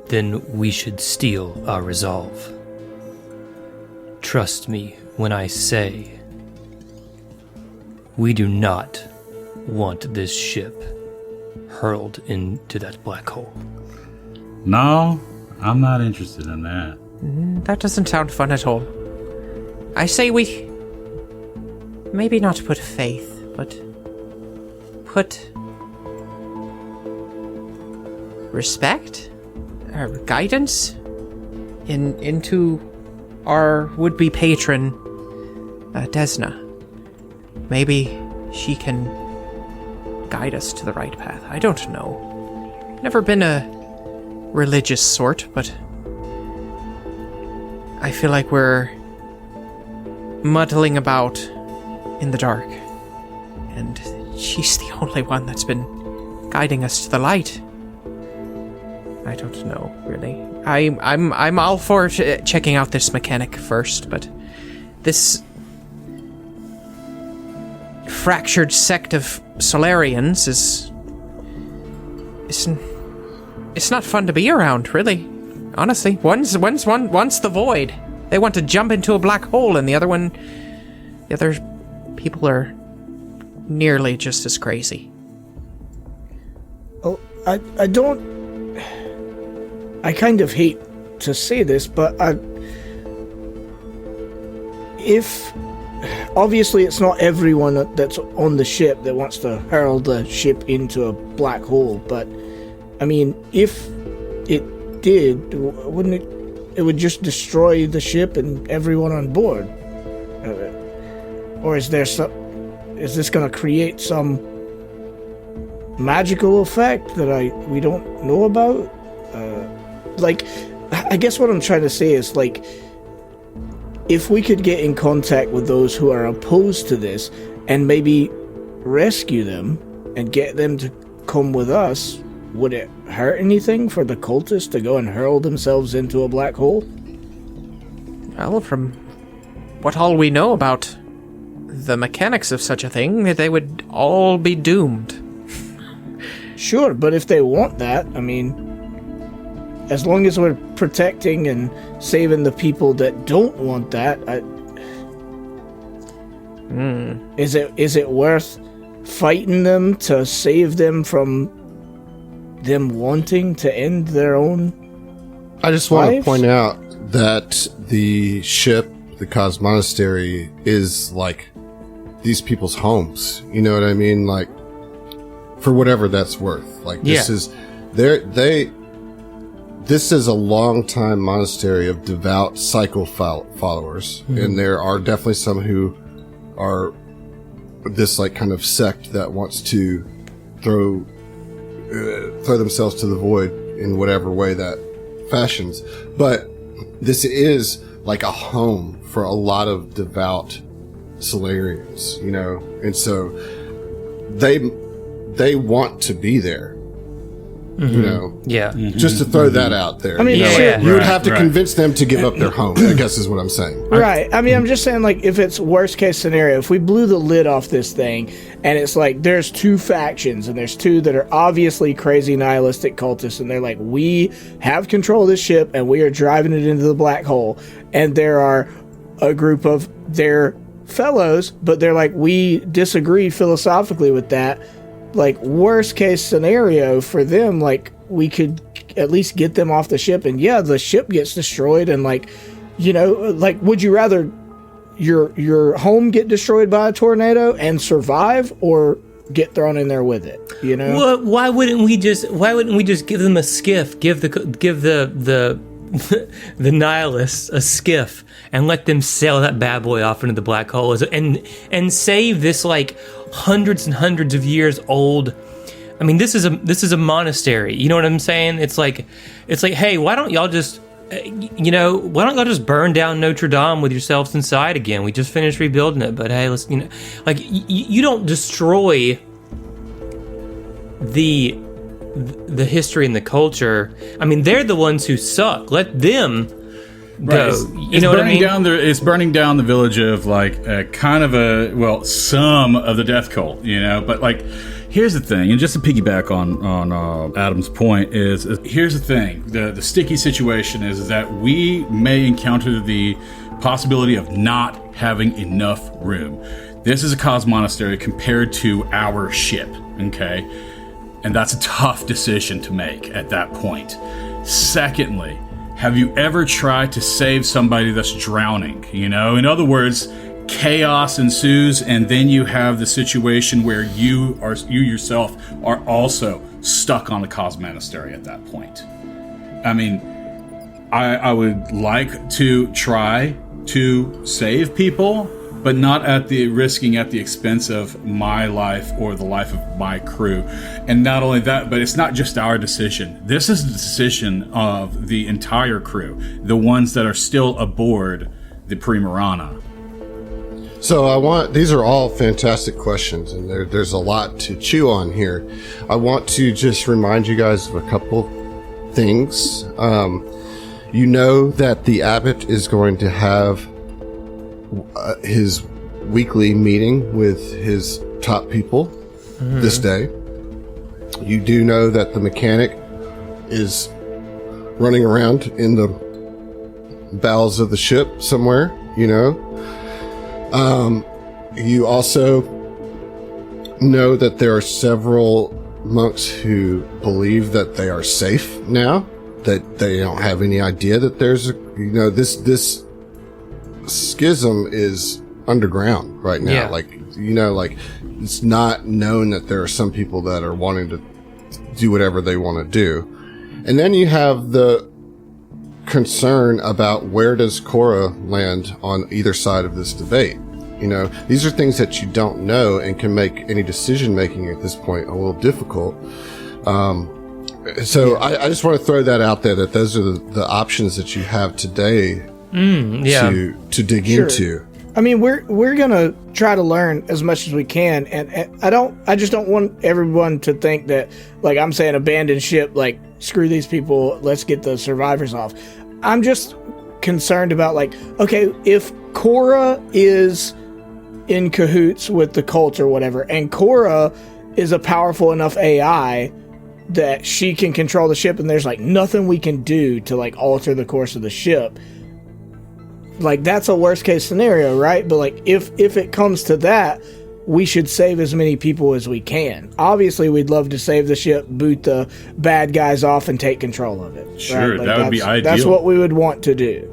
Then we should steel our resolve. Trust me when I say we do not want this ship hurled into that black hole. No, I'm not interested in that. That doesn't sound fun at all. I say we maybe not put faith, but put respect or guidance into our would-be patron, Desna. Maybe she can guide us to the right path. I don't know. Never been a religious sort, but I feel like we're muddling about in the dark, and she's the only one that's been guiding us to the light. I don't know, really. I'm all for checking out this mechanic first, but this fractured sect of Solarians it's not fun to be around, really. Honestly, one's the void. They want to jump into a black hole, and the other people are nearly just as crazy. Oh, I kind of hate to say this, but if obviously it's not everyone that's on the ship that wants to hurl the ship into a black hole, but I mean, if it did, wouldn't it would just destroy the ship and everyone on board? Or is this going to create some magical effect that we don't know about? Like, I guess what I'm trying to say is, like, if we could get in contact with those who are opposed to this and maybe rescue them and get them to come with us, would it hurt anything for the cultists to go and hurl themselves into a black hole? Well, from what all we know about the mechanics of such a thing, they would all be doomed. Sure, but if they want that, I mean, as long as we're protecting and saving the people that don't want that, is it worth fighting them to save them from them wanting to end their own I just want to lives? point out that the ship, the Cos Monastery, is like these people's homes. You know what I mean? Like, for whatever that's worth. Like, this is this is a long-time monastery of devout cycle followers, and there are definitely some who are this like kind of sect that wants to throw themselves to the void in whatever way that fashions. But this is like a home for a lot of devout Solarians, you know, and so they want to be there. You know, just to throw that out there. I mean, you know, sure. you would have to convince them to give up their home, I guess is what I'm saying. Right. I mean, I'm just saying, like, if it's worst case scenario, if we blew the lid off this thing and it's like there's two factions and there's two that are obviously crazy nihilistic cultists and they're like, we have control of this ship and we are driving it into the black hole, and there are a group of their fellows, but they're like, we disagree philosophically with that. Like, worst case scenario for them, like, we could at least get them off the ship, and yeah, the ship gets destroyed, and like, you know, like, would you rather your home get destroyed by a tornado and survive, or get thrown in there with it? You know, well, why wouldn't we just give them a skiff, give the the nihilists a skiff, and let them sail that bad boy off into the black hole, and save this like hundreds and hundreds of years old. I mean, this is a monastery. You know what I'm saying? It's like, hey, why don't y'all just burn down Notre Dame with yourselves inside again? We just finished rebuilding it, but hey, let's, you know, like, you don't destroy the history and the culture. I mean, they're the ones who suck. Let them go. Right. You know what I mean? It's burning down the village of like some of the death cult, you know. But like, here's the thing, and just to piggyback on Adam's point is here's the thing: the sticky situation is that we may encounter the possibility of not having enough room. This is a cos monastery compared to our ship, okay, and that's a tough decision to make at that point. Secondly, have you ever tried to save somebody that's drowning? You know, in other words, chaos ensues, and then you have the situation where you yourself are also stuck on the cos monastery at that point. I mean, I would like to try to save people, but not risking at the expense of my life or the life of my crew. And not only that, but it's not just our decision. This is the decision of the entire crew, the ones that are still aboard the Primarana. So these are all fantastic questions, and there's a lot to chew on here. I want to just remind you guys of a couple things. You know that the abbot is going to have his weekly meeting with his top people this day. You do know that the mechanic is running around in the bowels of the ship somewhere, you know. You also know that there are several monks who believe that they are safe now, that they don't have any idea that there's this schism is underground right now. Yeah. Like, you know, like, it's not known that there are some people that are wanting to do whatever they want to do. And then you have the concern about where does Korra land on either side of this debate. You know, these are things that you don't know and can make any decision making at this point a little difficult. So I just want to throw that out there, that those are the options that you have today to dig into. I mean, we're gonna try to learn as much as we can, and I just don't want everyone to think that, like, I'm saying abandon ship, like, screw these people, let's get the survivors off. I'm just concerned about, like, okay, if Korra is in cahoots with the cult or whatever, and Korra is a powerful enough AI that she can control the ship, and there's like nothing we can do to like alter the course of the ship, like, that's a worst case scenario, right? But like, if it comes to that, we should save as many people as we can. Obviously, we'd love to save the ship, boot the bad guys off, and take control of it. Sure, right? Like, that would be ideal. That's what we would want to do.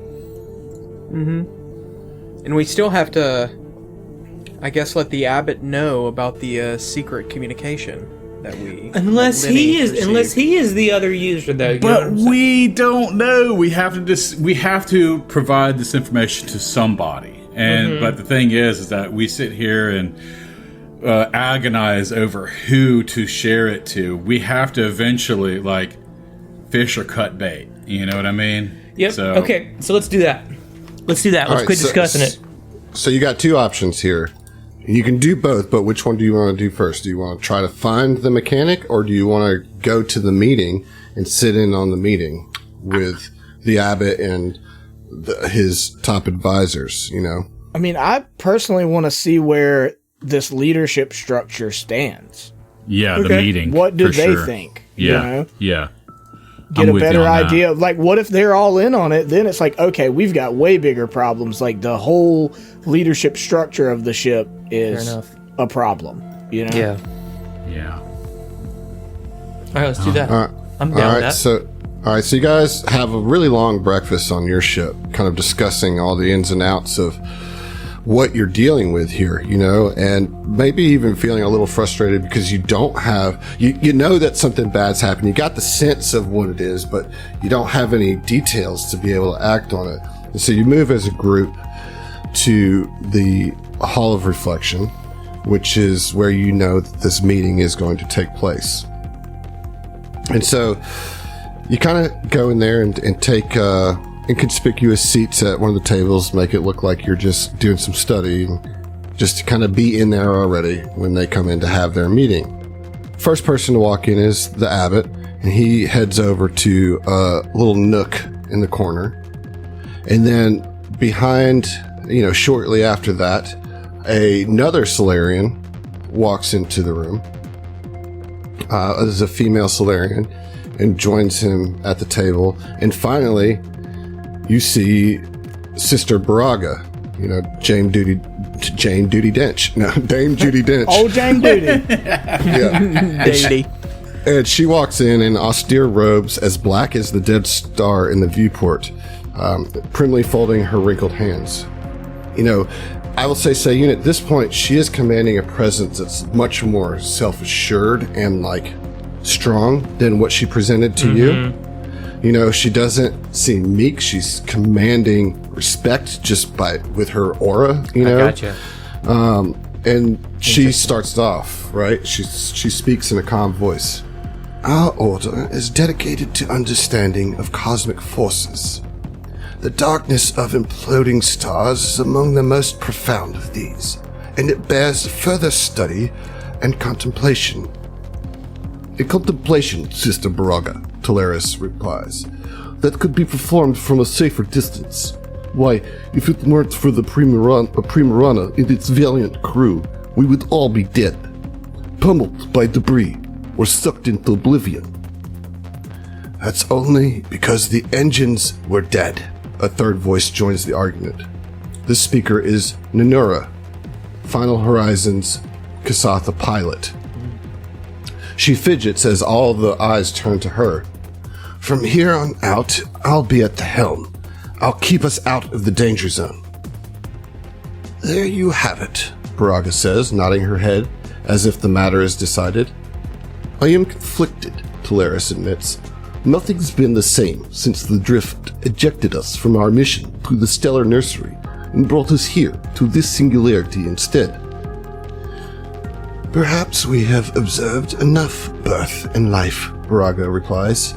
And we still have to, I guess, let the abbot know about the secret communication. that we Unless that Lenny he is received. the other user, though. You know But what I'm saying? we don't know. We have to provide this information to somebody. And but the thing is that we sit here and agonize over who to share it to. We have to eventually like fish or cut bait. You know what I mean? Yep. So, Okay, so let's do that. Let's All right, quit discussing it. So you got two options here. You can do both, but which one do you want to do first? Do you want to try to find the mechanic, or do you want to go to the meeting and sit in on the meeting with the abbot and his top advisors, you know? I mean, I personally want to see where this leadership structure stands. Yeah, the Okay. meeting. What do for they sure. think? Yeah, You know? yeah. Get I'm a with you better on that. idea of like, what if they're all in on it? Then it's like, okay, we've got way bigger problems. Like the whole leadership structure of the ship is Fair enough. a problem. You know? Yeah. Yeah. All right, let's do that. All right. I'm All down right, with that. all right, so you guys have a really long breakfast on your ship, kind of discussing all the ins and outs of what you're dealing with here, you know, and maybe even feeling a little frustrated because you don't have, you know that something bad's happened. You got the sense of what it is, but you don't have any details to be able to act on it. And so you move as a group to the Hall of Reflection, which is where you know that this meeting is going to take place. And so you kind of go in there and take inconspicuous seats at one of the tables, make it look like you're just doing some study, just to kind of be in there already when they come in to have their meeting. First person to walk in is the abbot, and he heads over to a little nook in the corner. And then behind, you know, shortly after that, another Solarian walks into the room. There's a female Solarian and joins him at the table. And finally, you see Sister Baraga, you know, Dame Judy Dench. No, Dame Judy Dench. Old Jane Duty. Yeah. Daily. And she walks in austere robes as black as the dead star in the viewport, primly folding her wrinkled hands. You know, I will say, you know, at this point, she is commanding a presence that's much more self-assured and, like, strong than what she presented to you. You know, she doesn't seem meek. She's commanding respect just with her aura, you know? I gotcha. And she starts off, right? She speaks in a calm voice. Our order is dedicated to understanding of cosmic forces. The darkness of imploding stars is among the most profound of these, and it bears further study and contemplation. A contemplation, Sister Baraga, Teleris replies, that could be performed from a safer distance. Why, if it weren't for the Primarana and its valiant crew, we would all be dead, pummeled by debris, or sucked into oblivion. That's only because the engines were dead. A third voice joins the argument. This speaker is Nanura, Final Horizons Kasatha pilot. She fidgets as all the eyes turn to her. From here on out, I'll be at the helm. I'll keep us out of the danger zone. There you have it, Baraga says, nodding her head as if the matter is decided. I am conflicted, Teleris admits. Nothing's been the same since the drift ejected us from our mission to the stellar nursery and brought us here to this singularity instead. Perhaps we have observed enough birth and life, Baraga replies.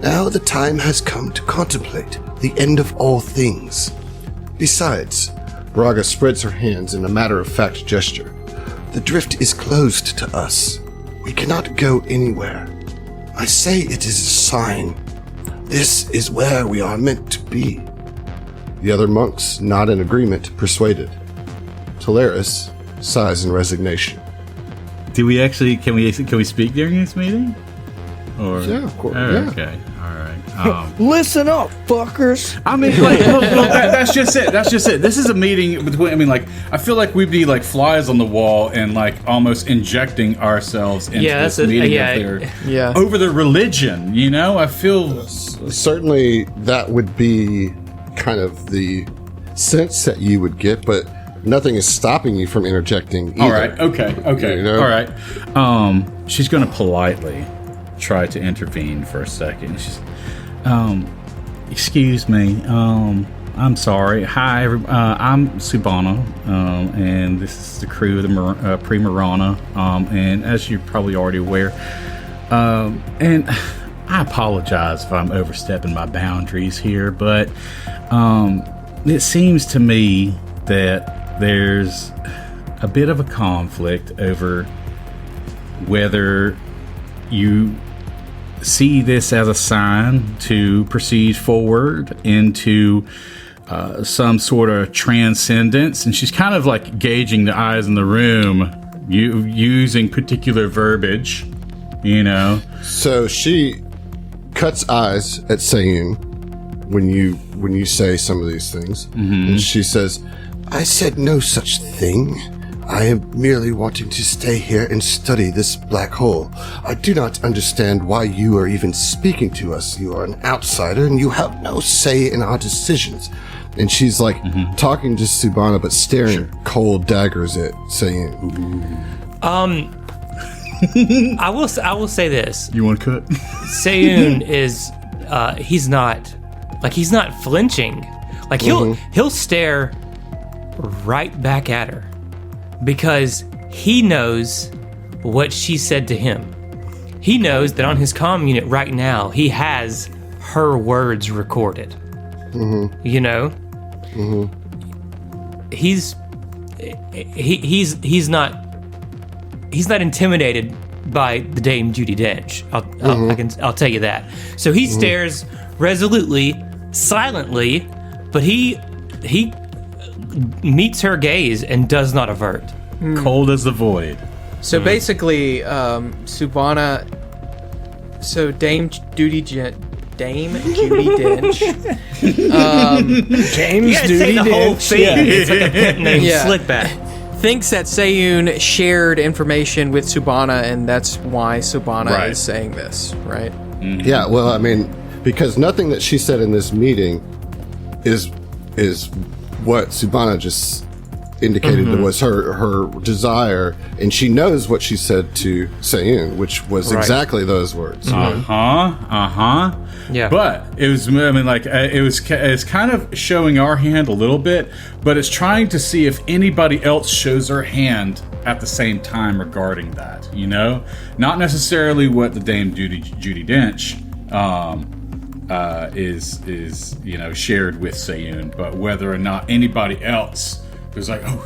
Now the time has come to contemplate the end of all things. Besides, Baraga spreads her hands in a matter-of-fact gesture. The drift is closed to us. We cannot go anywhere. I say it is a sign. This is where we are meant to be. The other monks nod in agreement, persuaded. Teleris sighs in resignation. Do we actually? Can we speak during this meeting? Or Yeah, of course. Oh, Yeah. okay, all right. Listen up, fuckers. I mean, like, look, that's just it. That's just it. This is a meeting between. I mean, like, I feel like we'd be like flies on the wall and like almost injecting ourselves into this meeting over the religion. You know, I feel Certainly that would be kind of the sense that you would get, but nothing is stopping you from interjecting either. All right. Okay. You know? All right. She's going to politely try to intervene for a second. She's, excuse me. I'm sorry. Hi, I'm Subana, and this is the crew of the Pre-Marana. And as you're probably already aware, and I apologize if I'm overstepping my boundaries here, but it seems to me that there's a bit of a conflict over whether you see this as a sign to proceed forward into some sort of transcendence, and she's kind of like gauging the eyes in the room, using particular verbiage, you know. So she cuts eyes at Sayun when you say some of these things, and she says, "I said no such thing. I am merely wanting to stay here and study this black hole. I do not understand why you are even speaking to us. You are an outsider and you have no say in our decisions." And she's like talking to Subana, but staring cold daggers at Sayun. I will say this. You want to cut? Sayun is he's not flinching. Like he'll stare right back at her because he knows what she said to him. He knows that on his comm unit right now he has her words recorded. You know, he's not intimidated by the Dame Judi Dench. I'll tell you that. So he stares resolutely, silently, but he meets her gaze and does not avert. Cold as the void. So basically, Subana. So Dame Judi Dench. James You gotta say the whole thing. Yeah. It's like a pet name, Yeah. Slickback. Thinks that Sayun shared information with Subana, and that's why Subana Right. is saying this, right? Yeah, well, I mean, because nothing that she said in this meeting is what Subana just indicated was her desire, and she knows what she said to Sayun, which was exactly those words. Yeah. But it was, I mean, like, it's kind of showing our hand a little bit, but it's trying to see if anybody else shows their hand at the same time regarding that, you know? Not necessarily what the Dame Judi Dench is you know, shared with Sayun, but whether or not anybody else was like, oh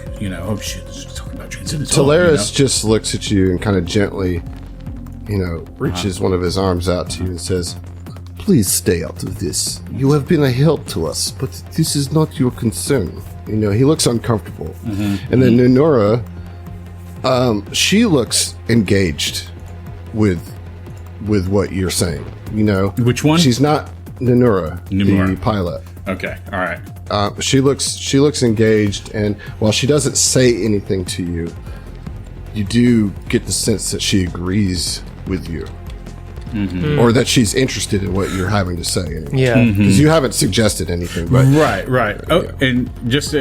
shit, this is talking about transcendence. Talaris just looks at you and kind of gently, reaches one of his arms out to you and says, "Please stay out of this. You have been a help to us, but this is not your concern." He looks uncomfortable. And then Nunura, she looks engaged with what you're saying. Which one? She's not Nunura, the pilot. Okay, all right. She looks engaged, and while she doesn't say anything to you, you do get the sense that she agrees with you, or that she's interested in what you're having to say. Anyway. Yeah. Because you haven't suggested anything, but Right. Oh, and just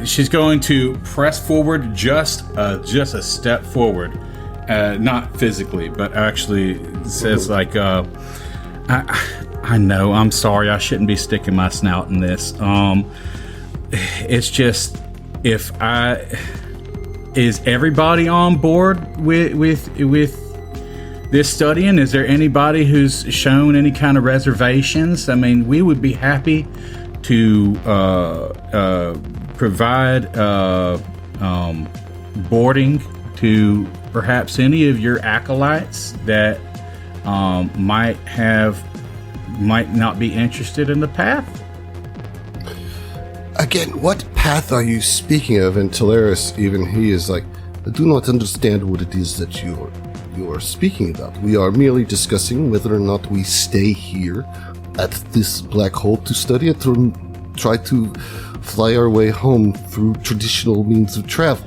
she's going to press forward, just a step forward, not physically, but actually says like, I know, I'm sorry, I shouldn't be sticking my snout in this. It's just, is everybody on board with this studying? Is there anybody who's shown any kind of reservations? I mean, we would be happy to provide boarding to perhaps any of your acolytes that might not be interested in the path. again, what path are you speaking of? And Talaris, even he is like, I do not understand what it is that you are speaking about. We are merely discussing whether or not we stay here at this black hole to study it, or try to fly our way home through traditional means of travel.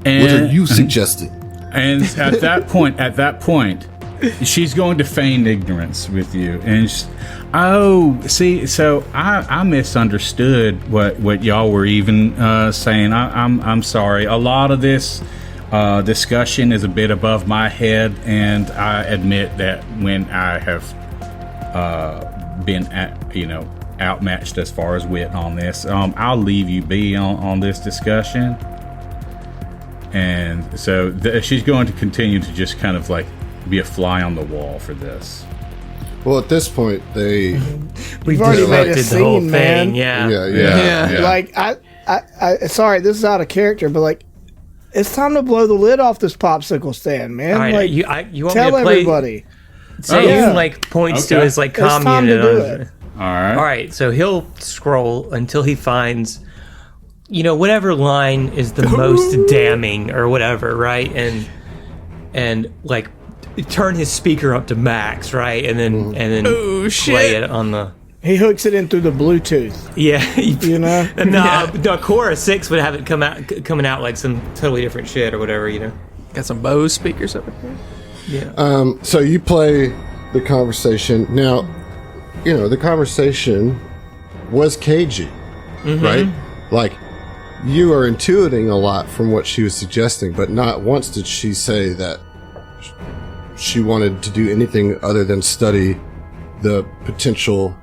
What are you suggesting? And at that point, she's going to feign ignorance with you, and so I misunderstood what y'all were even saying. I'm sorry. A lot of this discussion is a bit above my head, and I admit that when I have been outmatched as far as wit on this, I'll leave you be on this discussion. And so she's going to continue to just kind of like be a fly on the wall for this. Well, at this point, We've already made a disrupted the scene, whole man. thing. Yeah. Yeah. Like I sorry, this is out of character, but like, it's time to blow the lid off this popsicle stand, man. All right, like, you want tell me to play? everybody. Sayun like points to Okay. his like It's time commune. to do it. All right. All right, so he'll scroll until he finds, whatever line is the most damning or whatever, right? And like turn his speaker up to max, right? And then Oh, shit. play it on the. He hooks it in through the Bluetooth. Yeah, You know? no, Core 6 would have it coming out like some totally different shit or whatever, Got some Bose speakers up in here. Yeah. So you play the conversation. Now, the conversation was cagey, right? Like, you are intuiting a lot from what she was suggesting, but not once did she say that she wanted to do anything other than study the potential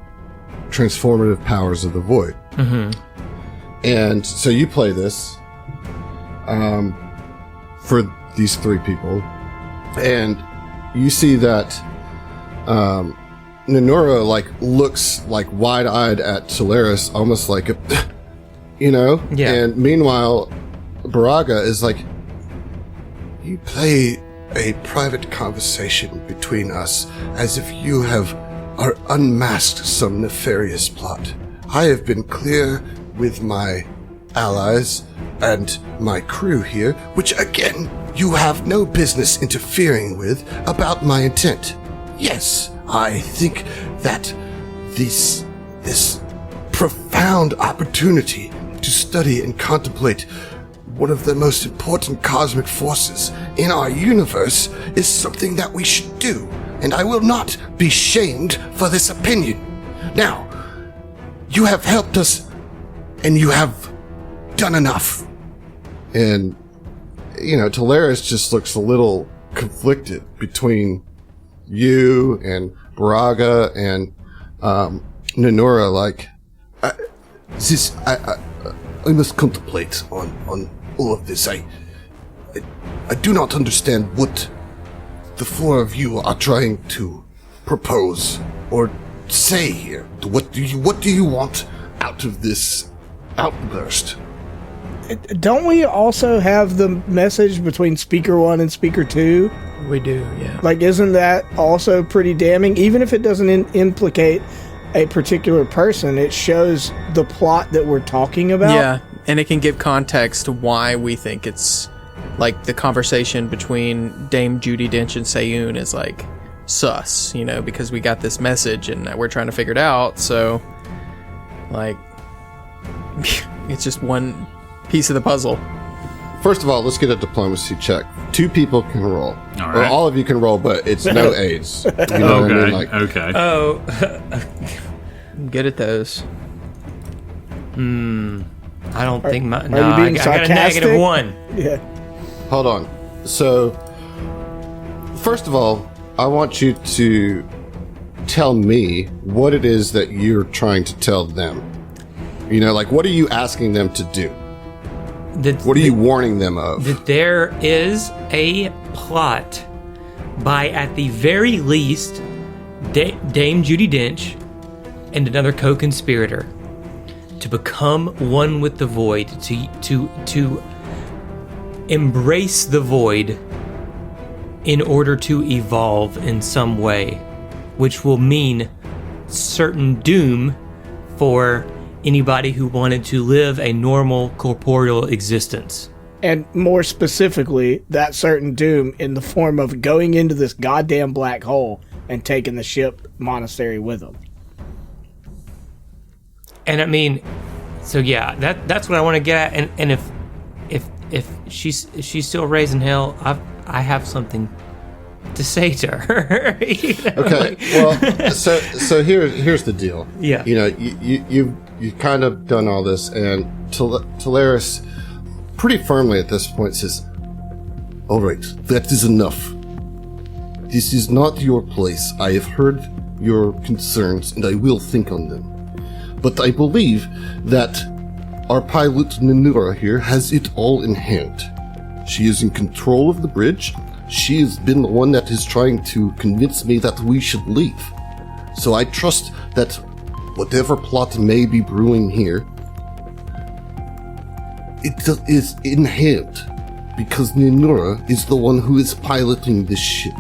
transformative powers of the void. And so you play this for these three people, and you see that Nenora like looks like wide-eyed at Solaris, almost like a Yeah. And meanwhile Baraga is like, you play a private conversation between us as if you have unmasked some nefarious plot. I have been clear with my allies and my crew here, which again, you have no business interfering with, about my intent. Yes, I think that this profound opportunity to study and contemplate one of the most important cosmic forces in our universe is something that we should do, and I will not be shamed for this opinion. Now, you have helped us, and you have done enough. And, Talaris just looks a little conflicted between you and Baraga and Nenora, like, I must contemplate on all of this. I do not understand what the four of you are trying to propose or say here. What do you want out of this outburst? Don't we also have the message between Speaker 1 and Speaker 2? We do, yeah. Like, isn't that also pretty damning? Even if it doesn't implicate a particular person, it shows the plot that we're talking about. Yeah, and it can give context to why we think it's like the conversation between Dame Judi Dench and Sayun is like sus, because we got this message and we're trying to figure it out. So, like, it's just one piece of the puzzle. First of all, let's get a diplomacy check. 2 people can roll. All right. Well, all of you can roll, but it's no aids. You know what I mean? Like, Okay. Oh, I'm good at those. I don't think my. are No, you I being got a sarcastic? -1. Yeah. hold on. So, first of all, I want you to tell me what it is that you're trying to tell them. Like, what are you asking them to do? What are you warning them of? That there is a plot by, at the very least, Dame Judi Dench and another co-conspirator to become one with the void, to embrace the void in order to evolve in some way, which will mean certain doom for anybody who wanted to live a normal corporeal existence. And more specifically, that certain doom in the form of going into this goddamn black hole and taking the ship monastery with them. And I mean, so yeah, that's what I want to get at. And if she's still raising hell, I have something to say to her. You know, Okay, well, so here's the deal. Yeah. You know, you've kind of done all this, and Talaris pretty firmly at this point says, "All right, that is enough. This is not your place. I have heard your concerns, and I will think on them. But I believe that our pilot Nanura here has it all in hand. She is in control of the bridge. She has been the one that is trying to convince me that we should leave. So I trust that whatever plot may be brewing here, it is in hand, because Nanura is the one who is piloting this ship.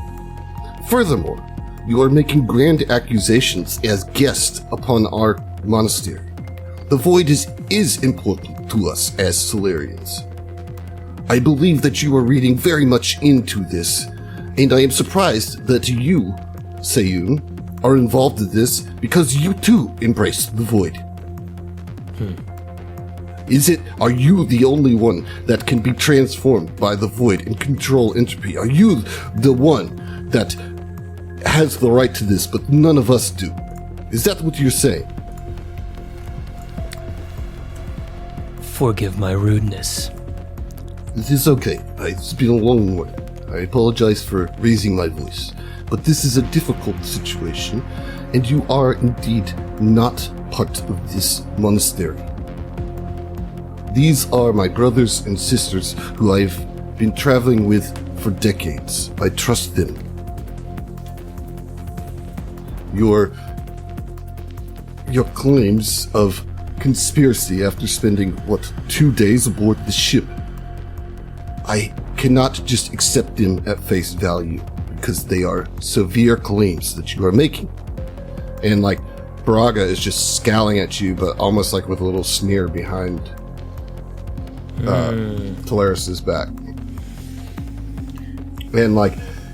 Furthermore, you are making grand accusations as guests upon our monastery. The void is important to us as Solarians. I believe that you are reading very much into this, and I am surprised that you, Sayun, are involved in this because you too embrace the void. Are you the only one that can be transformed by the void and control entropy? Are you the one that has the right to this, but none of us do? Is that what you're saying? Forgive my rudeness. It is okay. It's been a long morning. I apologize for raising my voice. But this is a difficult situation, and you are indeed not part of this monastery. These are my brothers and sisters who I've been traveling with for decades. I trust them. Your claims of conspiracy after spending, 2 days aboard the ship, I cannot just accept them at face value, because they are severe claims that you are making. And Braga is just scowling at you, but almost with a little sneer behind Talaris's back. And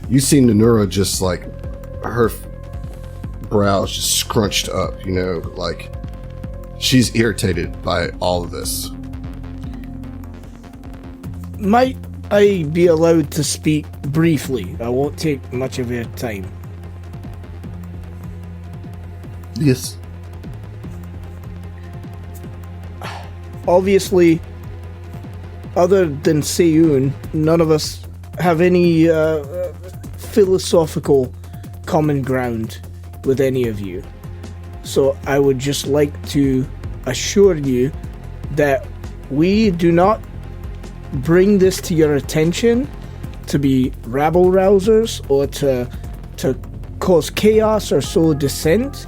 you see Nanura just her brows just scrunched up, she's irritated by all of this. Might I be allowed to speak briefly? I won't take much of your time. Yes. Obviously, other than Sayun, none of us have any philosophical common ground with any of you. So I would just like to assure you that we do not bring this to your attention to be rabble-rousers or to cause chaos or sow dissent.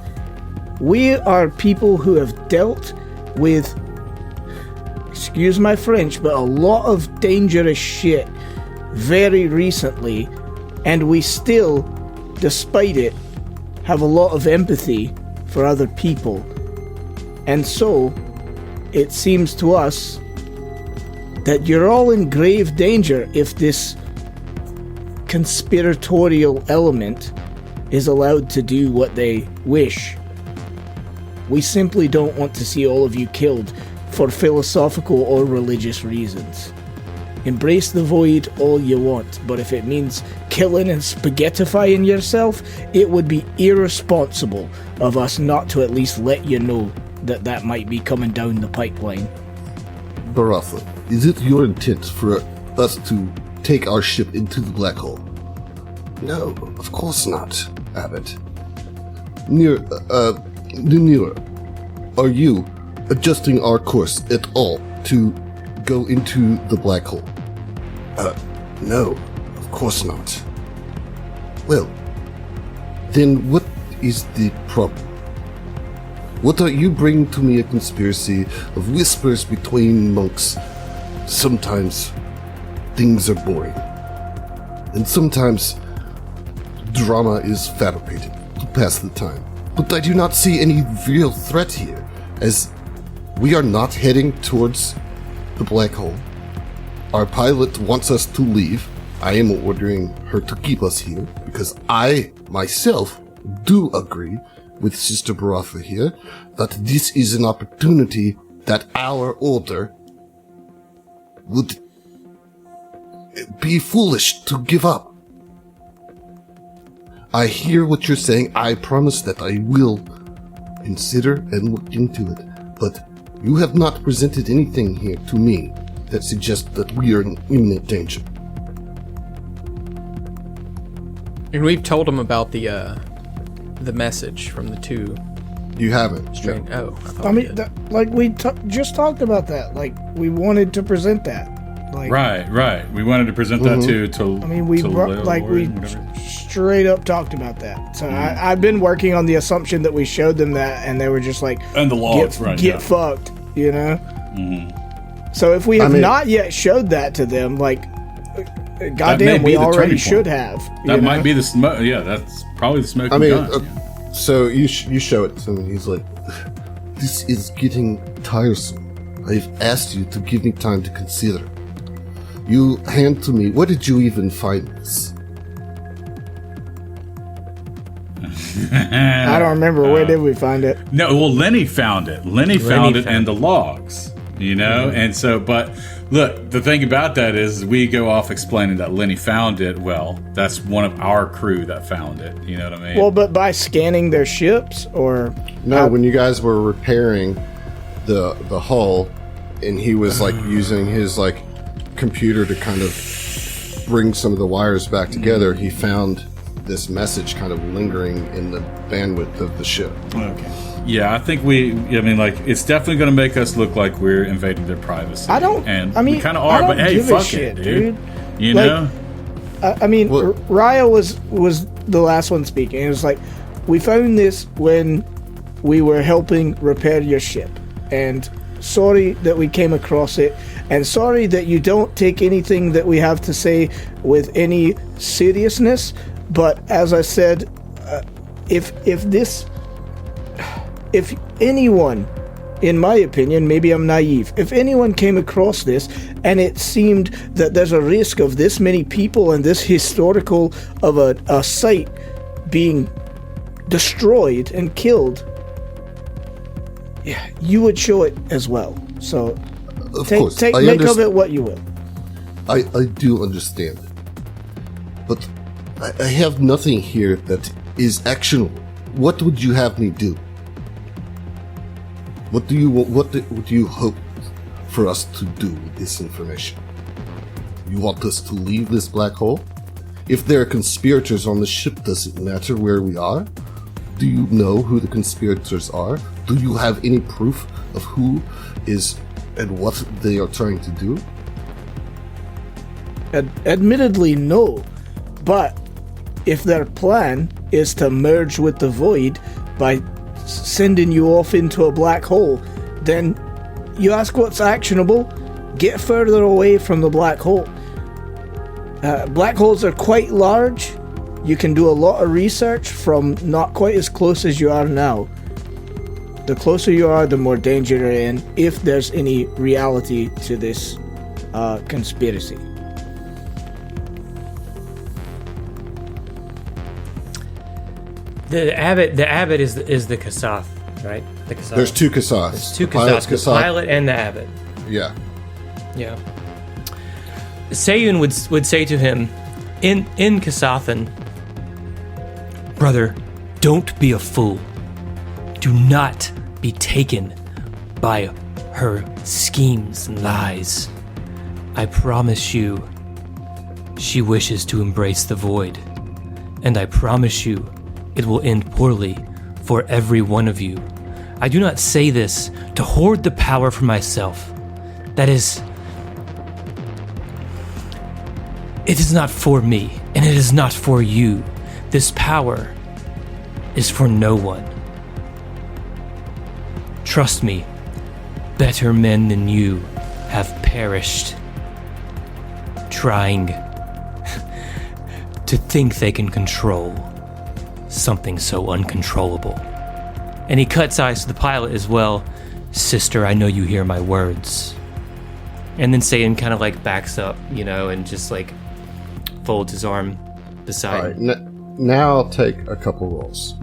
We are people who have dealt with, excuse my French, but a lot of dangerous shit very recently, and we still, despite it, have a lot of empathy for other people. And so, it seems to us that you're all in grave danger if this conspiratorial element is allowed to do what they wish. We simply don't want to see all of you killed for philosophical or religious reasons. Embrace the void all you want, but if it means killing and spaghettifying yourself, it would be irresponsible of us not to at least let you know that might be coming down the pipeline. Baratha, is it your intent for us to take our ship into the black hole? No, of course not, Abbott. Nanura, are you adjusting our course at all to go into the black hole? No, of course not. Well, then what is the problem? What are you bringing to me? A conspiracy of whispers between monks? Sometimes things are boring, and sometimes drama is fabricated to pass the time. But I do not see any real threat here, as we are not heading towards the black hole. Our pilot wants us to leave. I am ordering her to keep us here, because I, myself, do agree with Sister Baratha here that this is an opportunity that our order would be foolish to give up. I hear what you're saying. I promise that I will consider and look into it. But you have not presented anything here to me that suggests that we are in imminent danger. And we've told him about the message from the two. You haven't. Strange. No. Oh, I thought I we mean, did. like we just talked about that. Like we wanted to present that. Like, Right. We wanted to present that to. I mean, we to brought, Lil like or we whatever. straight up talked about that. So I've been working on the assumption that we showed them that, and they were just like, And the logs, get, right? get yeah. fucked, you know. So if we have not yet showed that to them, like, goddamn, be we the already turning should point. have. That you might know? be the smoke. Yeah, that's probably the smoking I mean, gun. so you show it to him, and he's like, "This is getting tiresome. I've asked you to give me time to consider. You hand to me. Where did you even find this?" I don't remember. Where did we find it? No, well, Lenny found it. Lenny found it in found the logs, you know? And so, but look, the thing about that is we go off explaining that Lenny found it. Well, that's one of our crew that found it. You know what I mean? Well, but by scanning their ships, or No, when you guys were repairing the hull, and he was like using his like computer to kind of bring some of the wires back together, he found this message kind of lingering in the bandwidth of the ship. okay. yeah, I think like, it's definitely going to make us look like we're invading their privacy. I don't. And I mean, we kind of I are, don't but hey, give a fuck shit, it, dude. You Like, know? I mean, Well- Raya was the last one speaking. It was like, we found this when we were helping repair your ship, and sorry that we came across it, and sorry that you don't take anything that we have to say with any seriousness. But as I said, if anyone, in my opinion, maybe I'm naive, if anyone came across this and it seemed that there's a risk of this many people and this historical of a site being destroyed and killed, yeah, you would show it as well. So Of course, I make of understand. it what you will. I do understand, but I have nothing here that is actionable. What would you have me do? What do you hope for us to do with this information? You want us to leave this black hole? If there are conspirators on the ship, does it matter where we are? Do you know who the conspirators are? Do you have any proof of who is and what they are trying to do? Admittedly, no. But if their plan is to merge with the void by sending you off into a black hole, then you ask what's actionable. Get further away from the black hole. Black holes are quite large. You can do a lot of research from not quite as close as you are now. The closer you are, the more danger you're in, if there's any reality to this conspiracy. The abbot is the Kasath, right? The Kasath. There's two Kasaths. There's two The pilot's Kasath, the pilot and the abbot. Yeah. Yeah. Sayun would say to him, in Kasathan, brother, don't be a fool. Do not be taken by her schemes and lies. I promise you, she wishes to embrace the void, and I promise you, it will end poorly for every one of you. I do not say this to hoard the power for myself. That is, it is not for me, and it is not for you. This power is for no one. Trust me, better men than you have perished trying to think they can control something so uncontrollable. And he cuts eyes to the pilot as well. Sister, I know you hear my words. And then Satan kind of like backs up, and just like folds his arm beside All right. him. Now I'll take a couple rolls.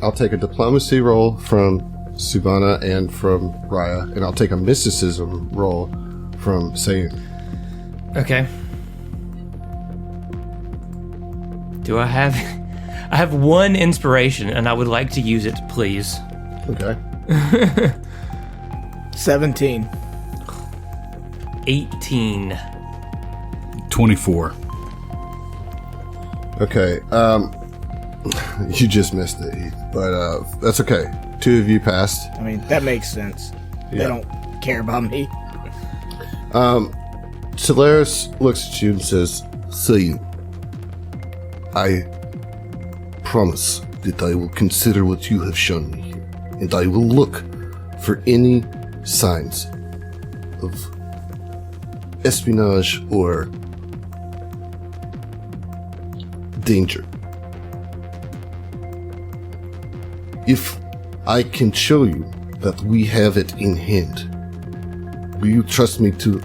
I'll take a diplomacy roll from Subhana and from Raya, and I'll take a mysticism roll from Sayun. Okay. Do I have... I have one inspiration, and I would like to use it, please. Okay. 17. 18. 24. Okay. You just missed it, Heath, but that's okay. 2 of you passed. I mean, that makes sense. They Yeah. don't care about me. Solaris looks at you and says, "Say, I promise that I will consider what you have shown me here, and I will look for any signs of espionage or danger. If I can show you that we have it in hand, will you trust me to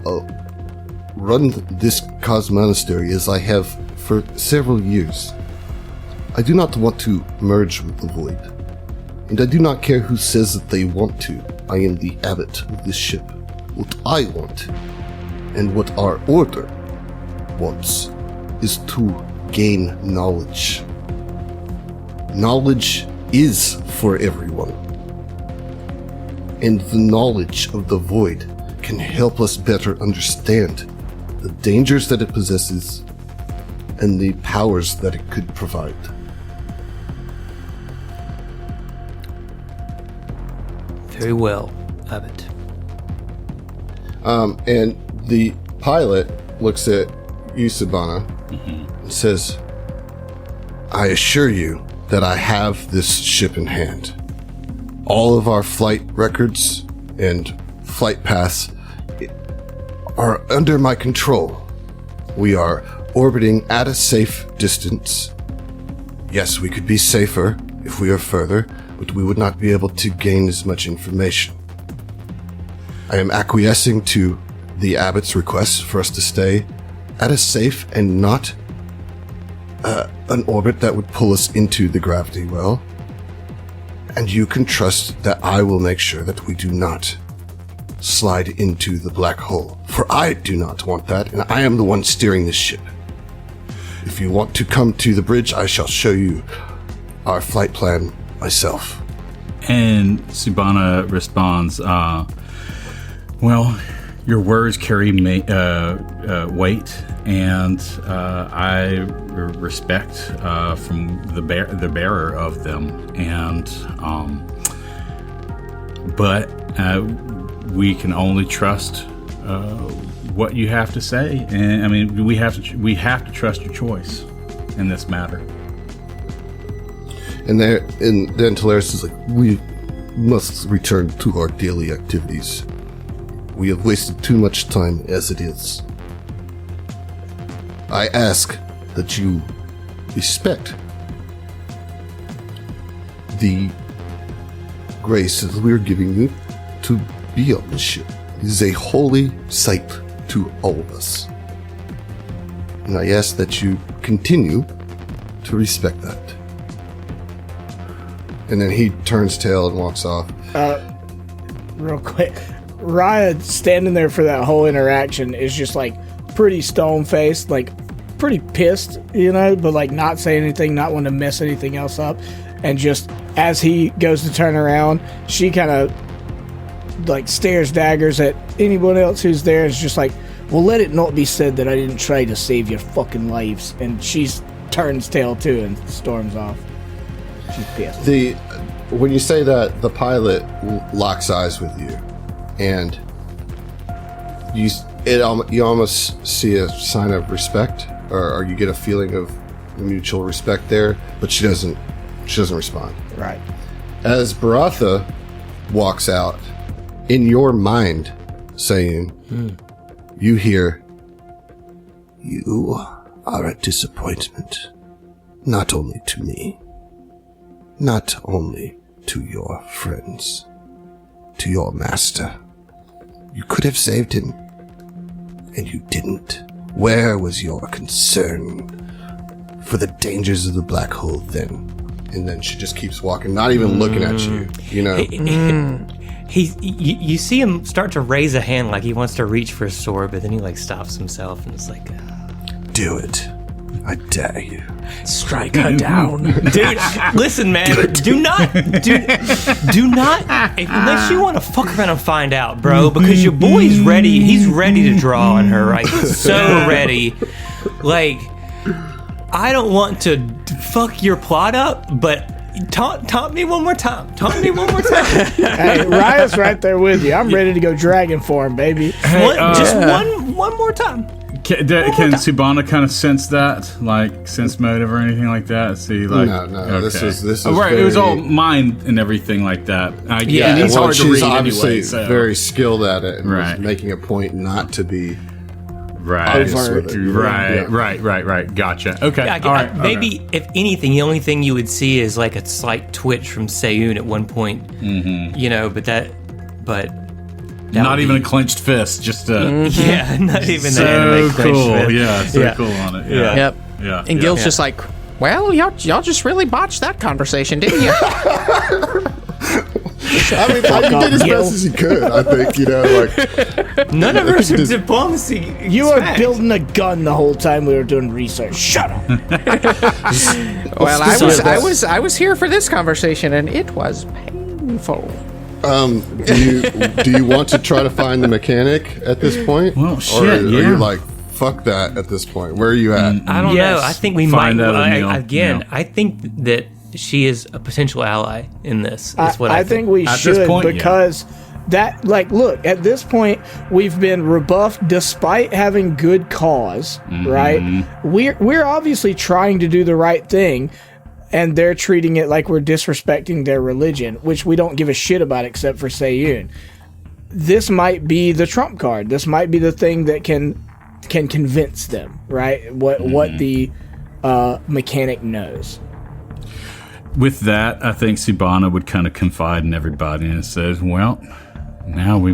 run this Cos Monastery as I have for several years? I do not want to merge with the Void, and I do not care who says that they want to. I am the abbot of this ship. What I want, and what our order wants, is to gain knowledge. Knowledge is for everyone, and the knowledge of the Void can help us better understand the dangers that it possesses and the powers that it could provide." Very well, Abbott. And the pilot looks at you, Sabana, and says, "I assure you that I have this ship in hand. All of our flight records and flight paths are under my control. We are orbiting at a safe distance. Yes, we could be safer if we are further, but we would not be able to gain as much information. I am acquiescing to the Abbot's request for us to stay at a safe and not an orbit that would pull us into the gravity well. And you can trust that I will make sure that we do not slide into the black hole, for I do not want that, and I am the one steering this ship. If you want to come to the bridge, I shall show you our flight plan myself." And Subana responds, "Well, your words carry weight, and I respect from the bearer of them. And but we can only trust what you have to say, and I mean we have to trust your choice in this matter." And then Talaris is like, "We must return to our daily activities. We have wasted too much time as it is. I ask that you respect the grace that we're giving you to be on this ship. It is a holy sight to all of us. And I ask that you continue to respect that." And then he turns tail and walks off. Real quick, Raya standing there for that whole interaction is just like pretty stone-faced, like pretty pissed, but like not saying anything, not wanting to mess anything else up. And just as he goes to turn around, she kind of like stares daggers at anyone else who's there. It's just like, "Well, let it not be said that I didn't try to save your fucking lives." And she turns tail too and storms off. She's pissed. When you say that, the pilot locks eyes with you, and you almost see a sign of respect, or you get a feeling of mutual respect there, but she doesn't respond. Right. As Baratha walks out, in your mind, saying, you hear, "You are a disappointment, not only to me, not only to your friends, to your master. You could have saved him, and you didn't. Where was your concern for the dangers of the black hole then?" And then she just keeps walking, not even looking at you, You see him start to raise a hand like he wants to reach for his sword, but then he like stops himself and it's like, "Do it. I dare you. Strike her down. Dude, listen, man. Do not, unless you want to fuck around and find out, bro, because your boy's ready. He's ready to draw on her, right? He's so ready. Like, I don't want to fuck your plot up, but taunt me one more time. Taunt me one more time. Hey, Raya's right there with you. I'm ready to go dragon form, baby. Just one more time. Can Subana kind of sense that, like sense motive or anything like that? See, like No. okay. This is right. It was all mind and everything like that. Yeah, and it's hard to she's read obviously anyway. So. very skilled at it, and Right. was making a point not to be Right. obvious with it. Right. Gotcha. Okay. Yeah, all right. maybe if anything, the only thing you would see is like a slight twitch from Seyun at one point. Mm-hmm. You know, but not even a clenched fist, just yeah, not even so the anime clenched cool. fist. Yeah, so cool on it. Yeah. Yep. Yeah. And Gil's just like, well, y'all just really botched that conversation, didn't you? I mean, he did as best as he could. I think, like None of our diplomacy. You were building a gun the whole time we were doing research. Shut up. Well, I was here for this conversation, and it was painful. do you want to try to find the mechanic at this point? Well, Or shit, are yeah. you like, fuck that at this point? Where are you at? I don't know. I think we Find might. out, Neil. Again, Yeah. I think that she is a potential ally in this. Is what I think we At this should point, yeah. because that, like, look, at this point, we've been rebuffed despite having good cause, right? We're obviously trying to do the right thing, and they're treating it like we're disrespecting their religion, which we don't give a shit about except for Seyun. This might be the trump card. This might be the thing that can convince them, right? What the mechanic knows. With that, I think Subana would kind of confide in everybody and says, "Well, now we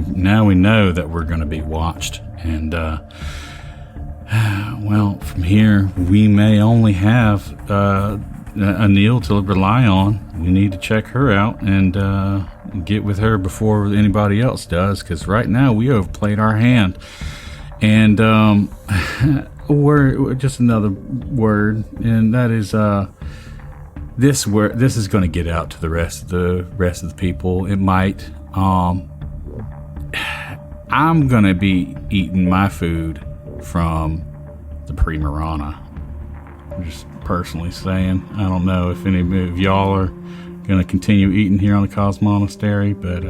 know that we're going to be watched, and well, from here we may only have Anil to rely on. We need to check her out and get with her before anybody else does, because right now we have played our hand." And just another word, and that is this is going to get out to the rest of the people. It might. I'm going to be eating my food from the Primarana. I'm just personally saying. I don't know if any of y'all are going to continue eating here on the Cos Monastery, but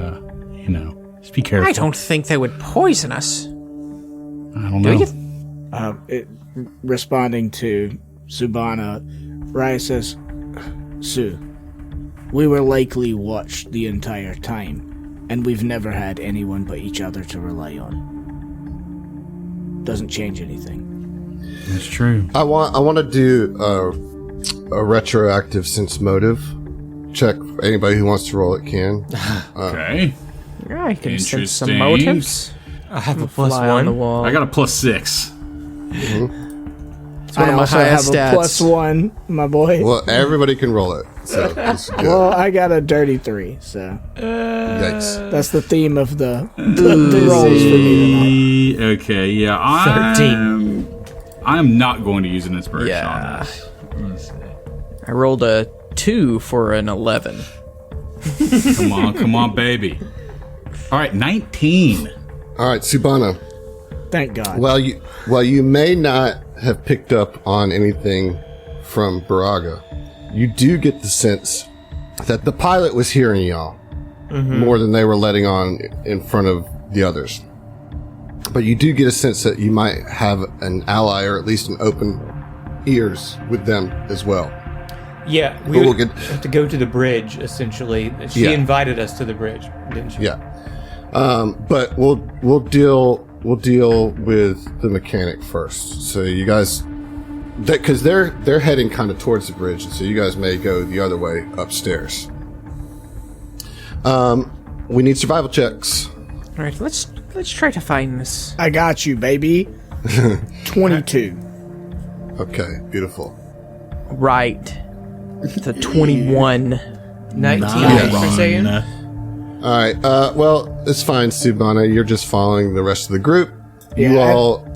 just be careful. I don't think they would poison us. I don't know. Responding to Subana, Raya says, "Sue, we were likely watched the entire time, and we've never had anyone but each other to rely on. Doesn't change anything." That's true. I want to do a retroactive sense motive check. Anybody who wants to roll it can. Okay. I can sense some Interesting. motives. I have a plus Fly on the one. wall. I got a +6. It's one I of my also highest have stats. a +1, my boy. Well, everybody can roll it. So it's good. Well, I got a dirty 3, so Yikes. that's the theme of the rolls for me tonight. Okay, yeah. 13. I'm not going to use an inspiration Yeah. on this. I rolled a 2 for an 11. Come on, baby. All right, 19. All right, Subana. Thank God. While you may not have picked up on anything from Baraga, you do get the sense that the pilot was hearing y'all more than they were letting on in front of the others. But you do get a sense that you might have an ally, or at least an open ears with them as well. Yeah, we But we'll would get- have to go to the bridge. Essentially, she Yeah. invited us to the bridge, didn't she? Yeah. But we'll deal with the mechanic first. So you guys, because they're heading kind of towards the bridge, so you guys may go the other way upstairs. We need survival checks. All right, let's try to find this. I got you, baby. 22. Okay, beautiful. Right. It's a 21. 19 Nice. for saying. All right. Well, it's fine, Subana. You're just following the rest of the group. You Yeah, all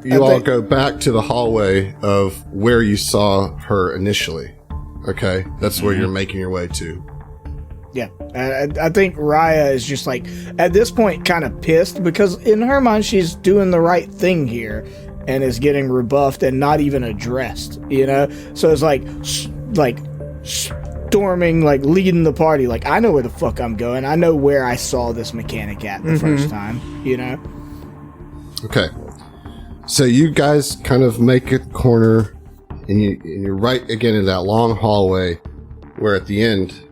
you all go back to the hallway of where you saw her initially. Okay, that's where you're making your way to. Yeah, I think Raya is just like, at this point, kind of pissed because in her mind, she's doing the right thing here and is getting rebuffed and not even addressed, you know? So it's like storming, like leading the party. Like, I know where the fuck I'm going. I know where I saw this mechanic at the first time, you know? Okay. So you guys kind of make a corner and you're right again in that long hallway where at the end,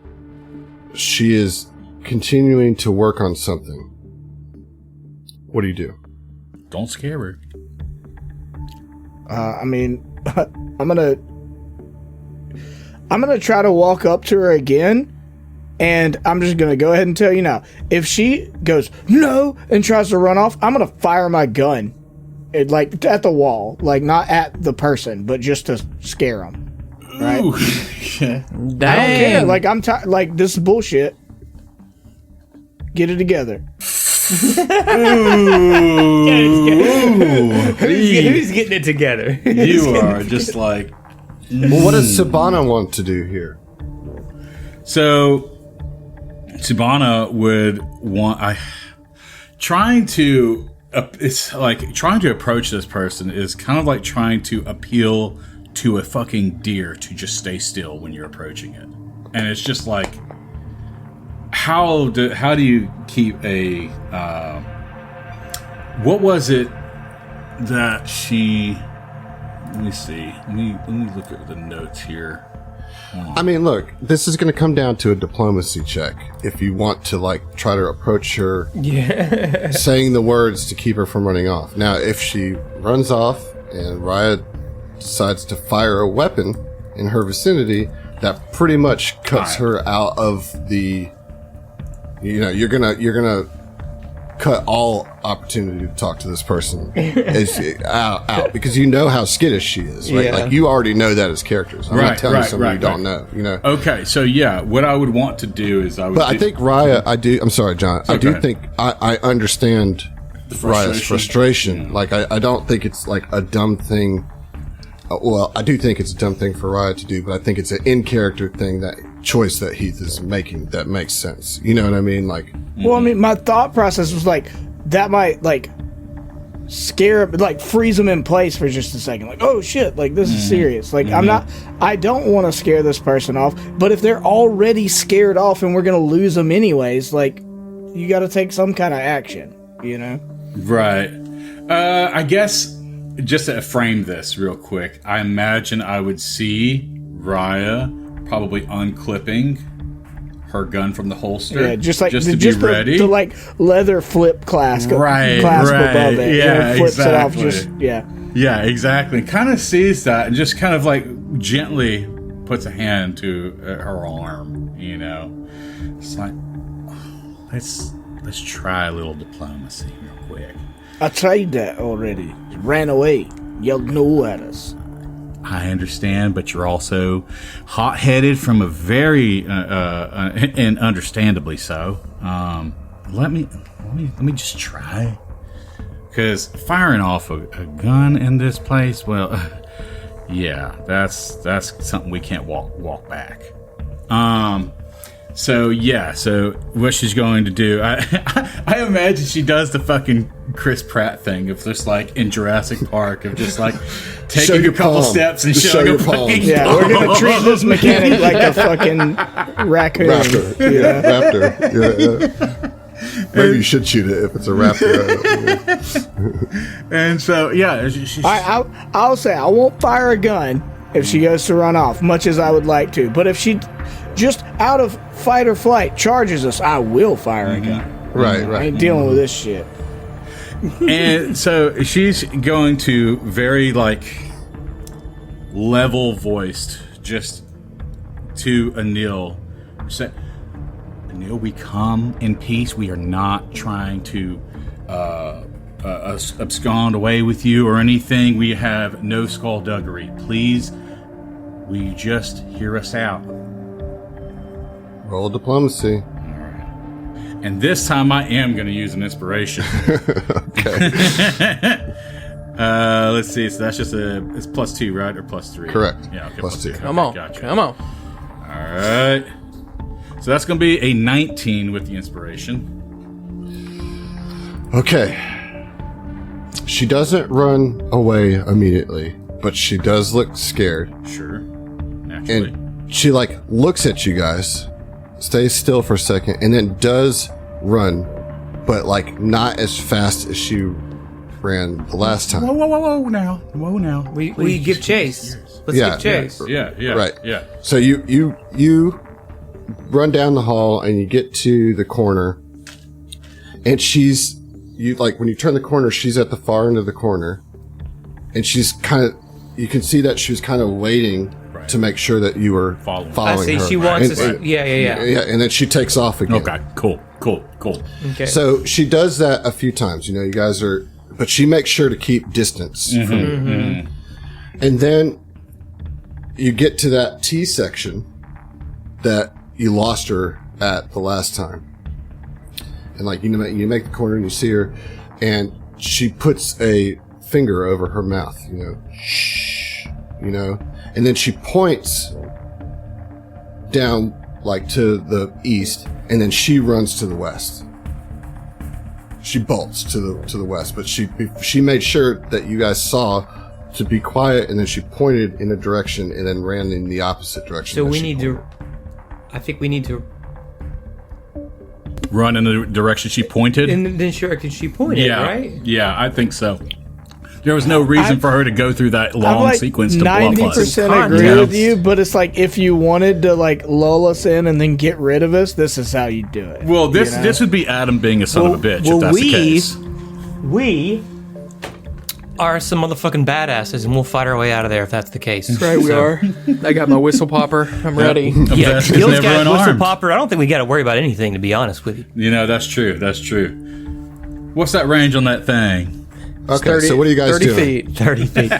she is continuing to work on something. What do you do? Don't scare her. I mean, I'm gonna try to walk up to her again, and I'm just gonna go ahead and tell you now. If she goes no and tries to run off, I'm gonna fire my gun, like at the wall, like not at the person, but just to scare them. Right? Ooh. I don't care. Like I'm tired. Like this is bullshit. Get it together. Who's getting it together? You are just like. Well, what does Sabana want to do here? So, Sabana would want. It's like trying to approach this person is kind of like trying to appeal to a fucking deer to just stay still when you're approaching it, and it's just like, how do you keep a? What was it that she? Let me see. Let me look at the notes here. I mean, look, this is going to come down to a diplomacy check. If you want to, like, try to approach her, saying the words to keep her from running off. Now, if she runs off and Raya decides to fire a weapon in her vicinity, that pretty much cuts her out of the. You know, you're gonna cut all opportunity to talk to this person out because you know how skittish she is, right? Yeah. Like you already know that as characters. I'm not telling you something you don't know, you know. Okay, so yeah, what I would want to do is I think Raya, I'm sorry, John. I do think I understand Raya's frustration. Like I don't think it's like a dumb thing. Well, I do think it's a dumb thing for Raya to do, but I think it's an in-character thing, that choice that Heath is making that makes sense. You know what I mean? Like, well, I mean, my thought process was like, that might like scare, like freeze them in place for just a second. Like, oh shit, like this is serious. Like, I don't want to scare this person off, but if they're already scared off and we're going to lose them anyways, like, you got to take some kind of action, you know? Right. I guess just to frame this real quick, I imagine I would see Raya probably unclipping her gun from the holster. Yeah, just like to be ready. The like leather flip clasp above it. Yeah, and flips exactly. it off. Yeah, exactly. Kind of sees that and just kind of like gently puts a hand to her arm. You know, it's like, let's try a little diplomacy real quick. I tried that already. Ran away. Yelled no at us. I understand, but you're also hot-headed from a very, and understandably so. Let me just try, because firing off a gun in this place, well, yeah, that's something we can't walk back. So what she's going to do, I imagine she does the fucking Chris Pratt thing of just like in Jurassic Park of just like taking a couple steps and just showing show a your palm. fucking Yeah, we're gonna treat this mechanic like a fucking raccoon. Raptor. Yeah, raptor. Yeah. Maybe you should shoot it if it's a raptor. And so, yeah. I'll say I won't fire a gun if she goes to run off, much as I would like to. But if she just out of fight or flight charges us, I will fire a gun. Right. I ain't dealing with this shit. And so she's going to very like level voiced just to Anil say, Anil, we come in peace. We are not trying to abscond away with you or anything. We have no skullduggery. Please, will you just hear us out? Roll diplomacy. And this time I am going to use an inspiration. Let's see. So that's just it's +2, right? Or +3? Correct. Yeah. Okay, +2. Okay, Come on. Gotcha. Come on. All right. So that's going to be a 19 with the inspiration. Okay. She doesn't run away immediately, but she does look scared. Sure. Naturally. And she like looks at you guys, stays still for a second, and then does run, but like not as fast as she ran the last time. Whoa now. We give chase. Let's Yeah, give chase. Yeah. Right. Yeah. So you run down the hall and you get to the corner, and when you turn the corner, she's at the far end of the corner, and she's you can see that she was kind of waiting to make sure that you were following I see. her. She wants And- us. Yeah. Yeah, and then she takes off again. Okay. Cool. Okay. So she does that a few times. You guys are, but she makes sure to keep distance from you. And then you get to that T section that you lost her at the last time. And like, you make the corner and you see her, and she puts a finger over her mouth, shh, and then she points down like to the east, and then she runs to the west. She bolts to the west, but she made sure that you guys saw to be quiet, and then she pointed in a direction and then ran in the opposite direction. So I think we need to. Run in the direction she pointed. And then sure, because she pointed, right? Yeah, I think so. There was no reason for her to go through that I'm long like sequence to bluff us. 90% agree Yeah. with you, but it's like if you wanted to like lull us in and then get rid of us, this is how you do it. Well, this would be Adam being a son of a bitch if that's the case. We are some motherfucking badasses, and we'll fight our way out of there if that's the case. Right, we are. I got my whistle popper. I'm ready. Yeah, Best is Gil's never got whistle unarmed. popper. I don't think we got to worry about anything, to be honest with you. That's true. What's that range on that thing? Okay, so what are you guys 30 doing? feet. 30 feet.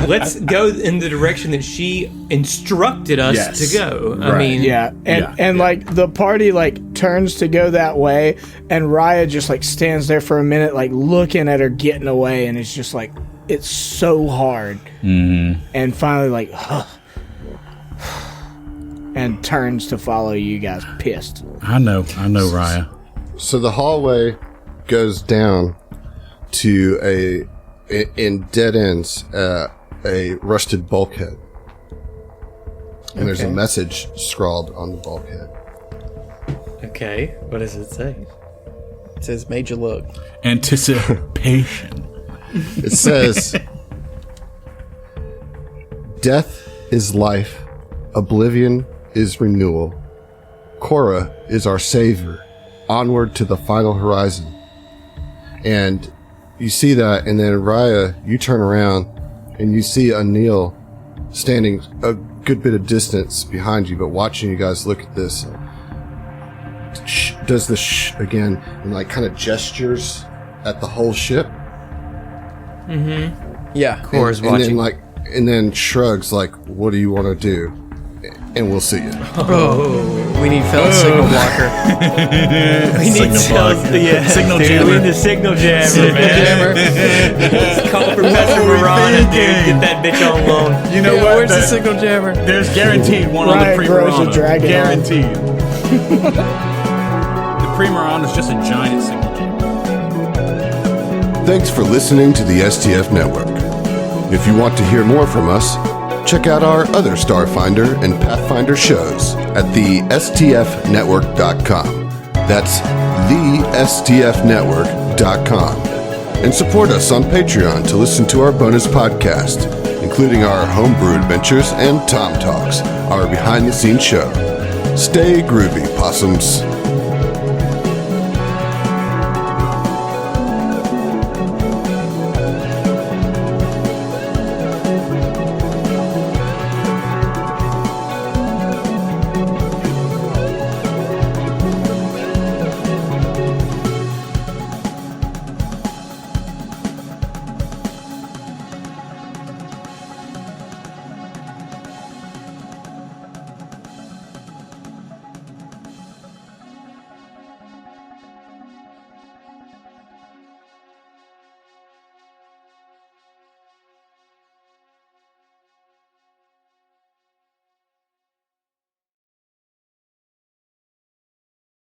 Let's go in the direction that she instructed us Yes. to go. I Right. mean, Yeah, and Yeah. like the party like turns to go that way, and Raya just like stands there for a minute, like looking at her getting away, and it's just like it's so hard, and finally like, and turns to follow you guys, pissed. I know, Raya. So the hallway goes down to in dead ends, a rusted bulkhead. And there's a message scrawled on the bulkhead. Okay, what does it say? It says major look. Anticipation. It says, "Death is life, oblivion is renewal. Korra is our savior, onward to the final horizon." And you see that, and then Raya, you turn around, and you see Anil standing a good bit of distance behind you, but watching you guys look at this. Does the shh again, and like kind of gestures at the whole ship. Yeah. Cora's And watching. then and then shrugs like, "What do you want to do?" And we'll see you. We need felt signal blocker. We need Signal dude, jammer. we need the signal jammer, man. Call Professor Marana, dude. Get that bitch on loan. You know what? Where's the signal jammer? There's guaranteed one on the Ryan grows a pre-Marana. dragon Guaranteed. The pre-Marana is just a giant signal jammer. Thanks for listening to the STF Network. If you want to hear more from us, check out our other Starfinder and Pathfinder shows at the STFnetwork.com. That's the STFnetwork.com. And support us on Patreon to listen to our bonus podcast, including our homebrew adventures and Tom Talks, our behind-the-scenes show. Stay groovy, possums.